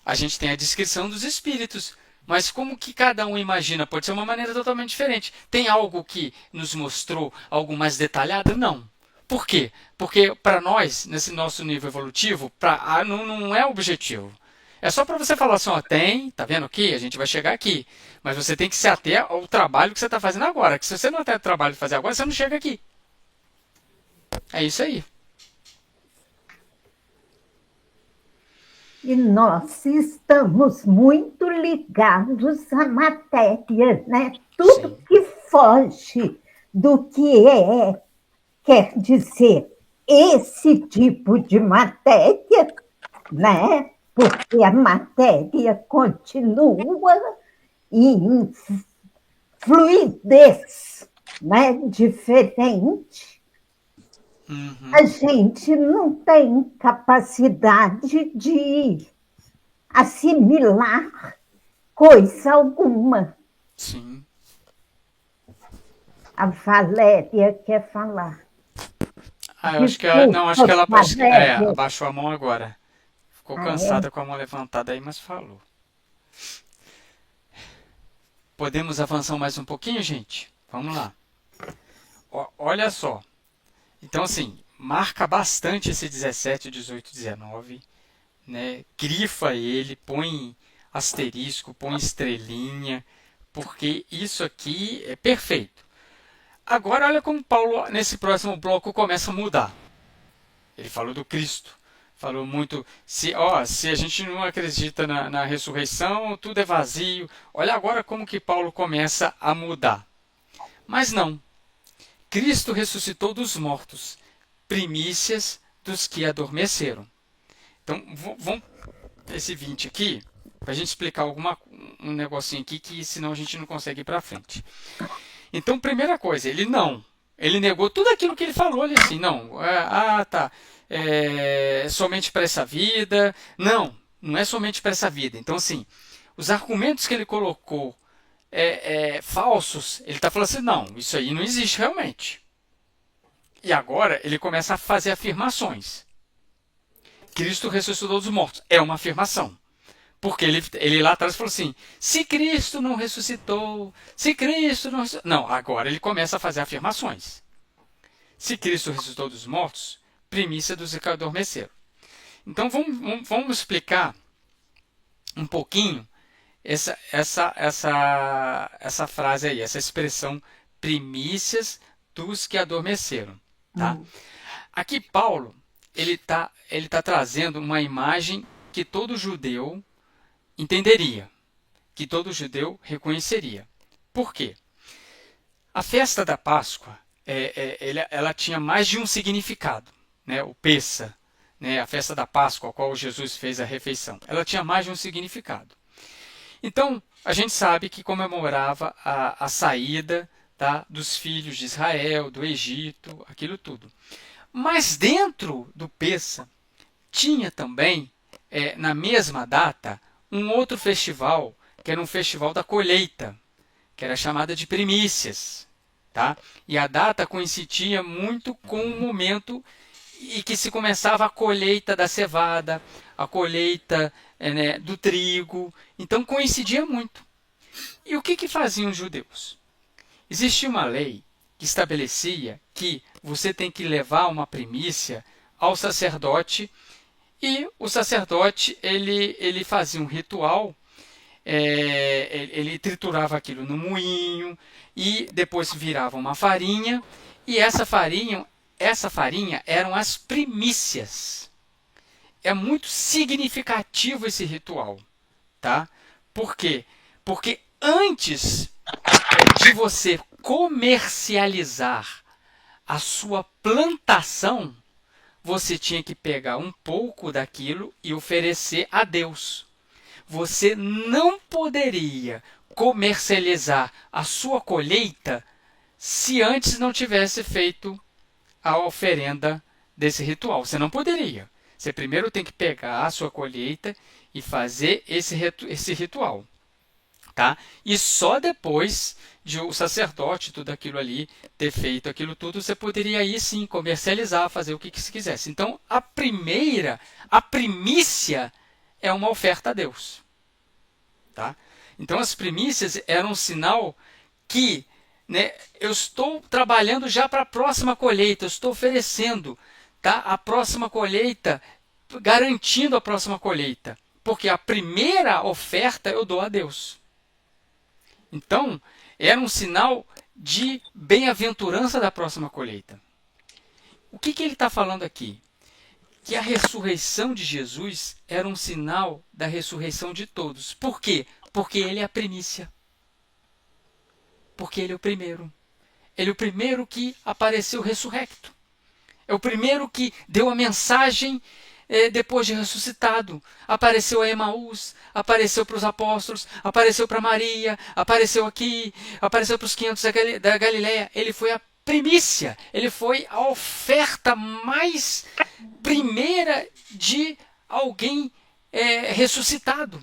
A gente tem a descrição dos espíritos, mas como que cada um imagina? Pode ser uma maneira totalmente diferente. Tem algo que nos mostrou algo mais detalhado? Não. Por quê? Porque para nós, nesse nosso nível evolutivo, não é objetivo. É só para você falar assim, ó, tá vendo aqui? A gente vai chegar aqui. Mas você tem que se ater ao trabalho que você está fazendo agora. Que se você não tem trabalho de fazer agora, você não chega aqui. É isso aí. E nós estamos muito ligados à matéria, né? Tudo que foge do que quer dizer, esse tipo de matéria, né? Porque a matéria continua em fluidez, né? Diferente. A gente não tem capacidade de assimilar coisa alguma. Sim. A Valéria quer falar. Eu acho que ela abaixou a mão agora. Ficou cansada com a mão levantada aí, mas falou. Podemos avançar mais um pouquinho, gente? Vamos lá. Olha só. Então, assim, marca bastante esse 17, 18, 19. Né? Grifa ele, põe asterisco, põe estrelinha, porque isso aqui é perfeito. Agora, olha como Paulo, nesse próximo bloco, começa a mudar. Ele falou do Cristo. Falou muito, se a gente não acredita na ressurreição, tudo é vazio. Olha agora como que Paulo começa a mudar. Mas não. Cristo ressuscitou dos mortos, primícias dos que adormeceram. Então, vamos esse 20 aqui, para a gente explicar um negocinho aqui, que senão a gente não consegue ir para frente. Então, primeira coisa, ele negou tudo aquilo que ele falou ali, assim, somente para essa vida. Não é somente para essa vida. Então, assim, os argumentos que ele colocou falsos, ele está falando assim, não, isso aí não existe realmente. E agora ele começa a fazer afirmações. Cristo ressuscitou dos mortos. É uma afirmação. Porque ele lá atrás falou assim, se Cristo não ressuscitou, se Cristo não ressuscitou... Não, agora ele começa a fazer afirmações. Se Cristo ressuscitou dos mortos, primícia dos que adormeceram. Então vamos explicar um pouquinho essa frase aí, essa expressão primícias dos que adormeceram. Tá? Aqui Paulo ele tá trazendo uma imagem que todo judeu entenderia, que todo judeu reconheceria. Por quê? A festa da Páscoa ela tinha mais de um significado, né? O Pessa, né? A festa da Páscoa, a qual Jesus fez a refeição. Ela tinha mais de um significado. Então, a gente sabe que comemorava a saída, tá, dos filhos de Israel, do Egito, aquilo tudo. Mas dentro do Pessa, tinha também, na mesma data, um outro festival, que era um festival da colheita, que era chamada de primícias. Tá? E a data coincidia muito com o momento em que se começava a colheita da cevada, a colheita né, do trigo. Então coincidia muito. E o que faziam os judeus? Existia uma lei que estabelecia que você tem que levar uma primícia ao sacerdote, e o sacerdote ele fazia um ritual, ele triturava aquilo no moinho e depois virava uma farinha, e essa farinha eram as primícias. É muito significativo esse ritual, tá? Por quê? Porque antes de você comercializar a sua plantação, você tinha que pegar um pouco daquilo e oferecer a Deus. Você não poderia comercializar a sua colheita se antes não tivesse feito a oferenda desse ritual. Você não poderia. Você primeiro tem que pegar a sua colheita e fazer esse ritual. Tá? E só depois de o sacerdote, tudo aquilo ali, ter feito aquilo tudo, você poderia aí sim comercializar, fazer o que você quisesse. Então, a primícia é uma oferta a Deus. Tá? Então, as primícias eram um sinal que, né, eu estou trabalhando já para a próxima colheita, eu estou oferecendo, tá, a próxima colheita, garantindo a próxima colheita. Porque a primeira oferta eu dou a Deus. Então, era um sinal de bem-aventurança da próxima colheita. O que ele está falando aqui? Que a ressurreição de Jesus era um sinal da ressurreição de todos. Por quê? Porque ele é a primícia. Porque ele é o primeiro. Ele é o primeiro que apareceu ressurrecto. É o primeiro que deu a mensagem depois de ressuscitado. Apareceu a Emaús, apareceu para os apóstolos, apareceu para Maria, apareceu aqui, apareceu para os 500 da Galileia. Ele foi a primícia, ele foi a oferta mais primeira de alguém ressuscitado.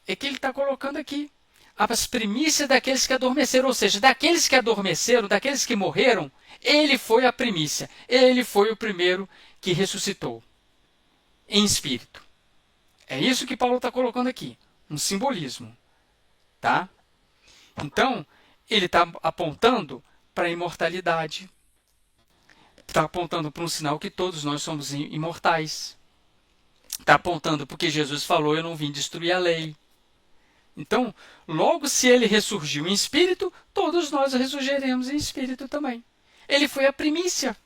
É que ele está colocando aqui. As primícias daqueles que adormeceram, ou seja, daqueles que adormeceram, daqueles que morreram, ele foi a primícia. Ele foi o primeiro que ressuscitou em espírito. É isso que Paulo está colocando aqui, um simbolismo. Tá? Então, ele está apontando para a imortalidade. Está apontando para um sinal que todos nós somos imortais. Está apontando porque Jesus falou, eu não vim destruir a lei. Então, logo se ele ressurgiu em espírito, todos nós ressurgiremos em espírito também. Ele foi a primícia.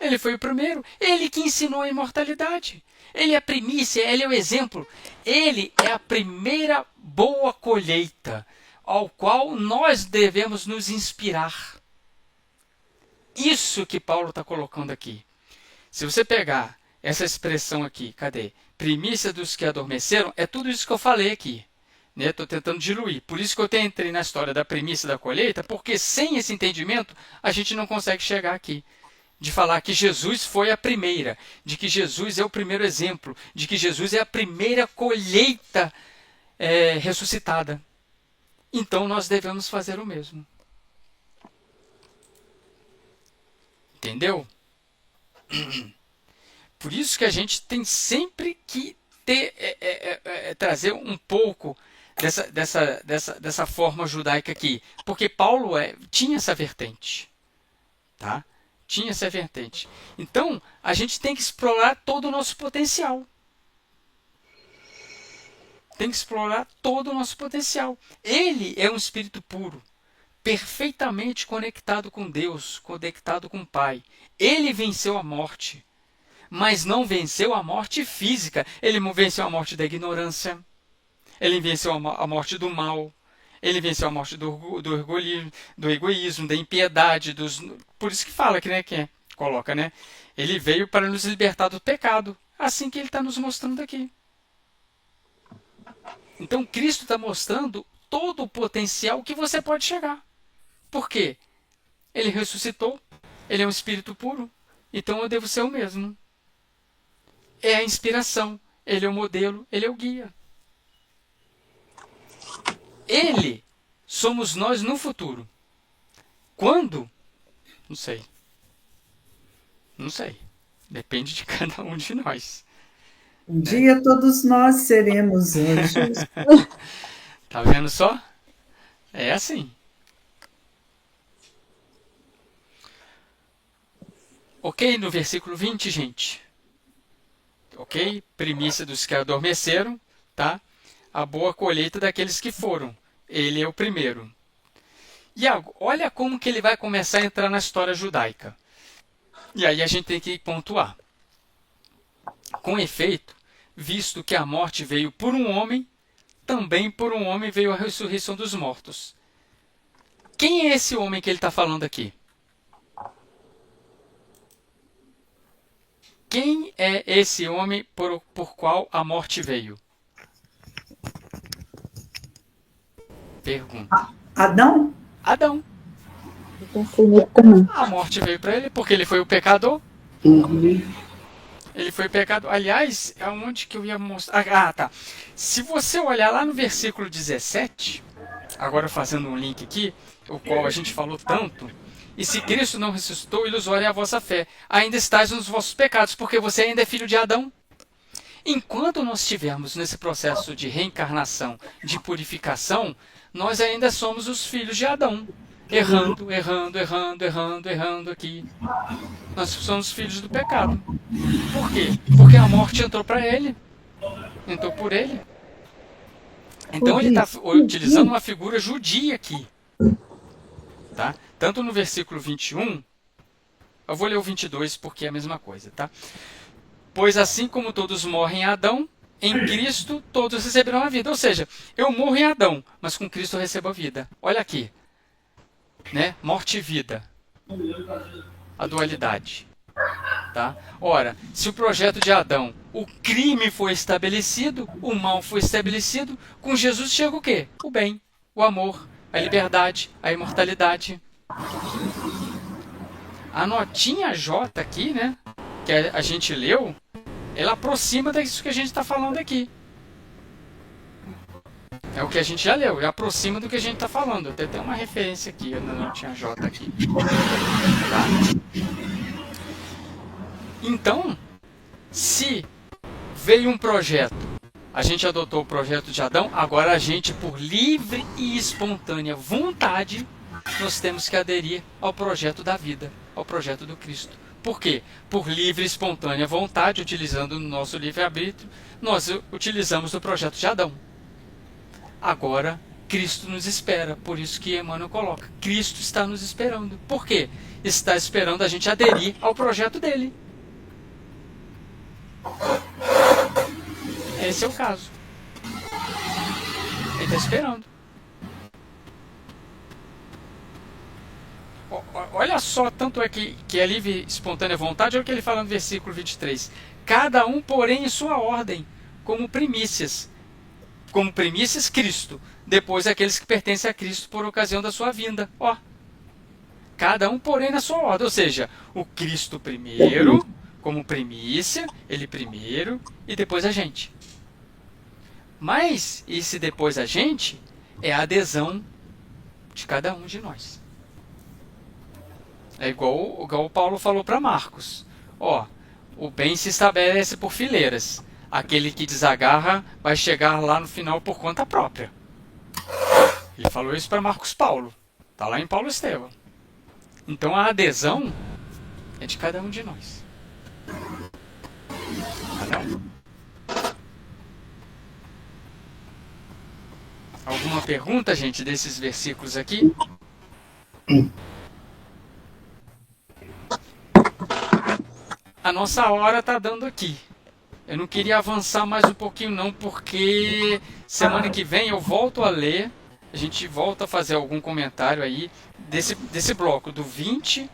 Ele foi o primeiro. Ele que ensinou a imortalidade. Ele é a primícia, ele é o exemplo. Ele é a primeira boa colheita, ao qual nós devemos nos inspirar. Isso que Paulo está colocando aqui. Se você pegar essa expressão aqui, cadê? Primícia dos que adormeceram, é tudo isso que eu falei aqui. Estou tentando diluir. Por isso que eu entrei na história da primícia da colheita, porque sem esse entendimento a gente não consegue chegar aqui. De falar que Jesus foi a primeira, de que Jesus é o primeiro exemplo, de que Jesus é a primeira colheita ressuscitada. Então nós devemos fazer o mesmo. Entendeu? Por isso que a gente tem sempre que trazer um pouco dessa forma judaica aqui. Porque Paulo tinha essa vertente. Tá? Tinha essa vertente. Então, a gente tem que explorar todo o nosso potencial. Tem que explorar todo o nosso potencial. Ele é um espírito puro, perfeitamente conectado com Deus, conectado com o Pai. Ele venceu a morte, mas não venceu a morte física. Ele venceu a morte da ignorância. Ele venceu a morte do mal. Ele venceu a morte do egoísmo, da impiedade, por isso que fala que, né, coloca, né? Ele veio para nos libertar do pecado, assim que ele está nos mostrando aqui. Então Cristo está mostrando todo o potencial que você pode chegar. Por quê? Ele ressuscitou, ele é um espírito puro, então eu devo ser o mesmo. É a inspiração, ele é o modelo, ele é o guia. Ele somos nós no futuro. Quando? Não sei. Não sei. Depende de cada um de nós. Um dia todos nós seremos anjos. Tá vendo só? É assim. Ok? No versículo 20, gente. Ok? Primícia dos que adormeceram, tá? A boa colheita daqueles que foram. Ele é o primeiro. E olha como que ele vai começar a entrar na história judaica. E aí a gente tem que pontuar. Com efeito, visto que a morte veio por um homem, também por um homem veio a ressurreição dos mortos. Quem é esse homem que ele está falando aqui? Quem é esse homem por qual a morte veio? Pergunta. Adão? Adão. Eu pensei nele também. A morte veio para ele porque ele foi o pecador. Ele foi pecador. Aliás, aonde que eu ia mostrar? Ah, tá. Se você olhar lá no versículo 17, agora fazendo um link aqui, o qual a gente falou tanto, e se Cristo não ressuscitou, ilusória é a vossa fé. Ainda estáis nos vossos pecados, porque você ainda é filho de Adão. Enquanto nós estivermos nesse processo de reencarnação, de purificação, nós ainda somos os filhos de Adão. Errando aqui. Nós somos filhos do pecado. Por quê? Porque a morte entrou para ele. Entrou por ele. Então ele está utilizando uma figura judia aqui. Tá? Tanto no versículo 21, eu vou ler o 22 porque é a mesma coisa. Tá? Pois assim como todos morrem em Adão, em Cristo todos receberão a vida. Ou seja, eu morro em Adão, mas com Cristo eu recebo a vida. Olha aqui. Né? Morte e vida. A dualidade. Tá? Ora, se o projeto de Adão, o crime foi estabelecido, o mal foi estabelecido, com Jesus chega o quê? O bem, o amor, a liberdade, a imortalidade. A notinha J aqui, né, que a gente leu, ela aproxima disso que a gente está falando aqui. É o que a gente já leu, aproxima do que a gente está falando. Até tem uma referência aqui, eu não tinha J aqui. Tá? Então, se veio um projeto, a gente adotou o projeto de Adão, agora a gente, por livre e espontânea vontade, nós temos que aderir ao projeto da vida, ao projeto do Cristo. Por quê? Por livre e espontânea vontade, utilizando o nosso livre-arbítrio, nós utilizamos o projeto de Adão. Agora, Cristo nos espera, por isso que Emmanuel coloca, Cristo está nos esperando. Por quê? Está esperando a gente aderir ao projeto dele. Esse é o caso. Ele está esperando. Olha só, tanto é que é livre e espontânea vontade, olha o que ele fala no versículo 23. Cada um, porém, em sua ordem, como primícias. Como primícias, Cristo. Depois, aqueles que pertencem a Cristo por ocasião da sua vinda. Ó. Cada um, porém, na sua ordem. Ou seja, o Cristo primeiro, como primícia, ele primeiro, e depois a gente. Mas, esse depois a gente, é a adesão de cada um de nós. É igual o Paulo falou para Marcos. Ó, o bem se estabelece por fileiras. Aquele que desagarra vai chegar lá no final por conta própria. Ele falou isso para Marcos Paulo. Está lá em Paulo Estevão. Então a adesão é de cada um de nós. Cada um. Alguma pergunta, gente, desses versículos aqui? A nossa hora está dando aqui. Eu não queria avançar mais um pouquinho não, porque semana que vem eu volto a ler a gente volta a fazer algum comentário aí desse bloco, do 20,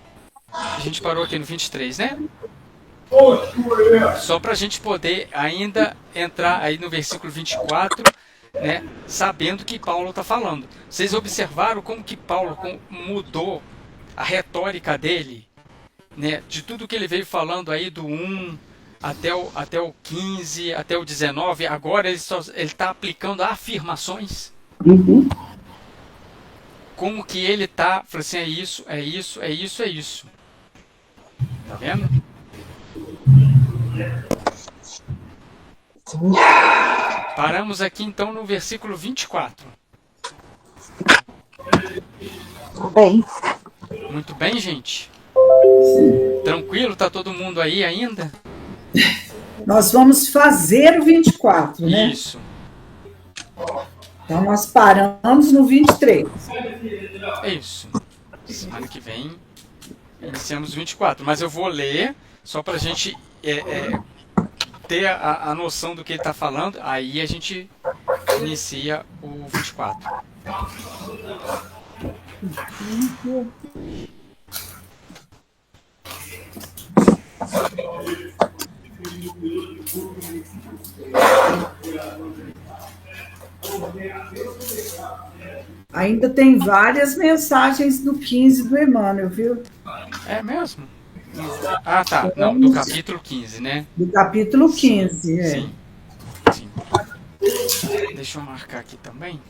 a gente parou aqui no 23, né? Só para a gente poder ainda entrar aí no versículo 24, né, sabendo que Paulo está falando. Vocês observaram como que Paulo mudou a retórica dele, né, de tudo que ele veio falando aí do 1 até o 15, até o 19, agora ele está aplicando afirmações. Uhum. Como que ele está, falando assim, é isso, é isso, é isso, é isso. Tá vendo? Paramos aqui então no versículo 24. Bem, Muito bem, gente? Tranquilo? Tá todo mundo aí ainda? Nós vamos fazer o 24, né? Isso. Então, nós paramos no 23. É isso. Semana que vem iniciamos o 24. Mas eu vou ler só para a gente ter a noção do que ele está falando. Aí a gente inicia o 24. Ainda tem várias mensagens do 15 do Emmanuel, viu? É mesmo? Ah, tá. Não, do capítulo 15, né? Do capítulo 15, é. Sim. Sim. Deixa eu marcar aqui também.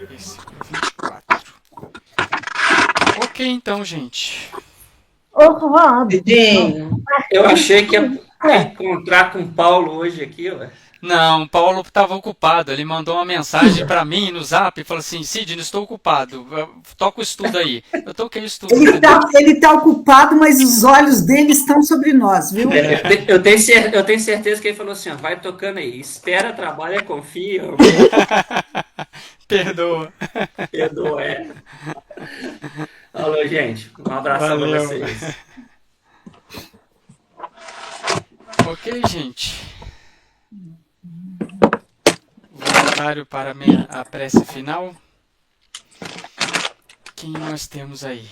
Versículo 24. Ok, então, gente. Ô, Rob, Sim, eu achei que ia encontrar com o Paulo hoje aqui, ué. Não, Paulo estava ocupado. Ele mandou uma mensagem para mim no Zap e falou assim: Sidney, estou ocupado. Toca o estudo aí. Eu toquei o estudo. Ele tá ocupado, mas os olhos dele estão sobre nós, viu? Eu tenho certeza que ele falou assim, ó, vai tocando aí, espera, trabalha, confia. Perdoa. Perdoa, é. Alô, gente. Um abração para vocês. Ok, gente. Voluntário para a prece final. Quem nós temos aí?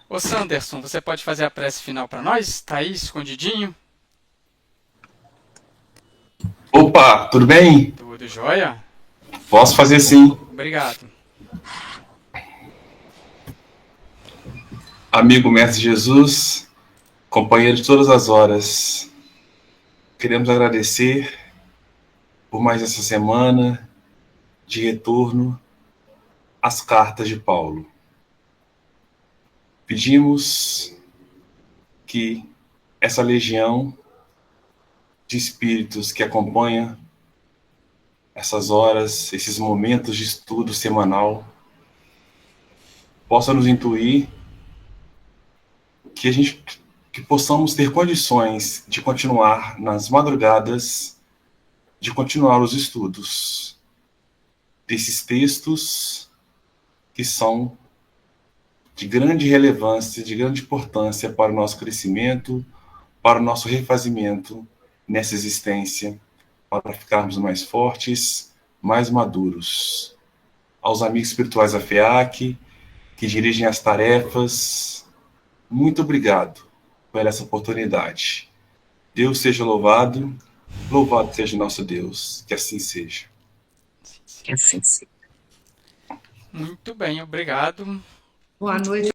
Ô Sanderson, você pode fazer a prece final para nós? Tá aí, escondidinho? Opa, tudo bem? Tudo jóia? Posso fazer sim. Obrigado. Amigo Mestre Jesus, companheiro de todas as horas, queremos agradecer por mais essa semana de retorno às cartas de Paulo. Pedimos que essa legião de espíritos que acompanha essas horas, esses momentos de estudo semanal, possa nos intuir que possamos ter condições de continuar nas madrugadas, de continuar os estudos desses textos que são de grande relevância, de grande importância para o nosso crescimento, para o nosso refazimento nessa existência, para ficarmos mais fortes, mais maduros. Aos amigos espirituais da FEAC, que dirigem as tarefas, muito obrigado por essa oportunidade. Deus seja louvado, louvado seja nosso Deus, que assim seja. Que assim seja. Muito bem, obrigado. Boa noite.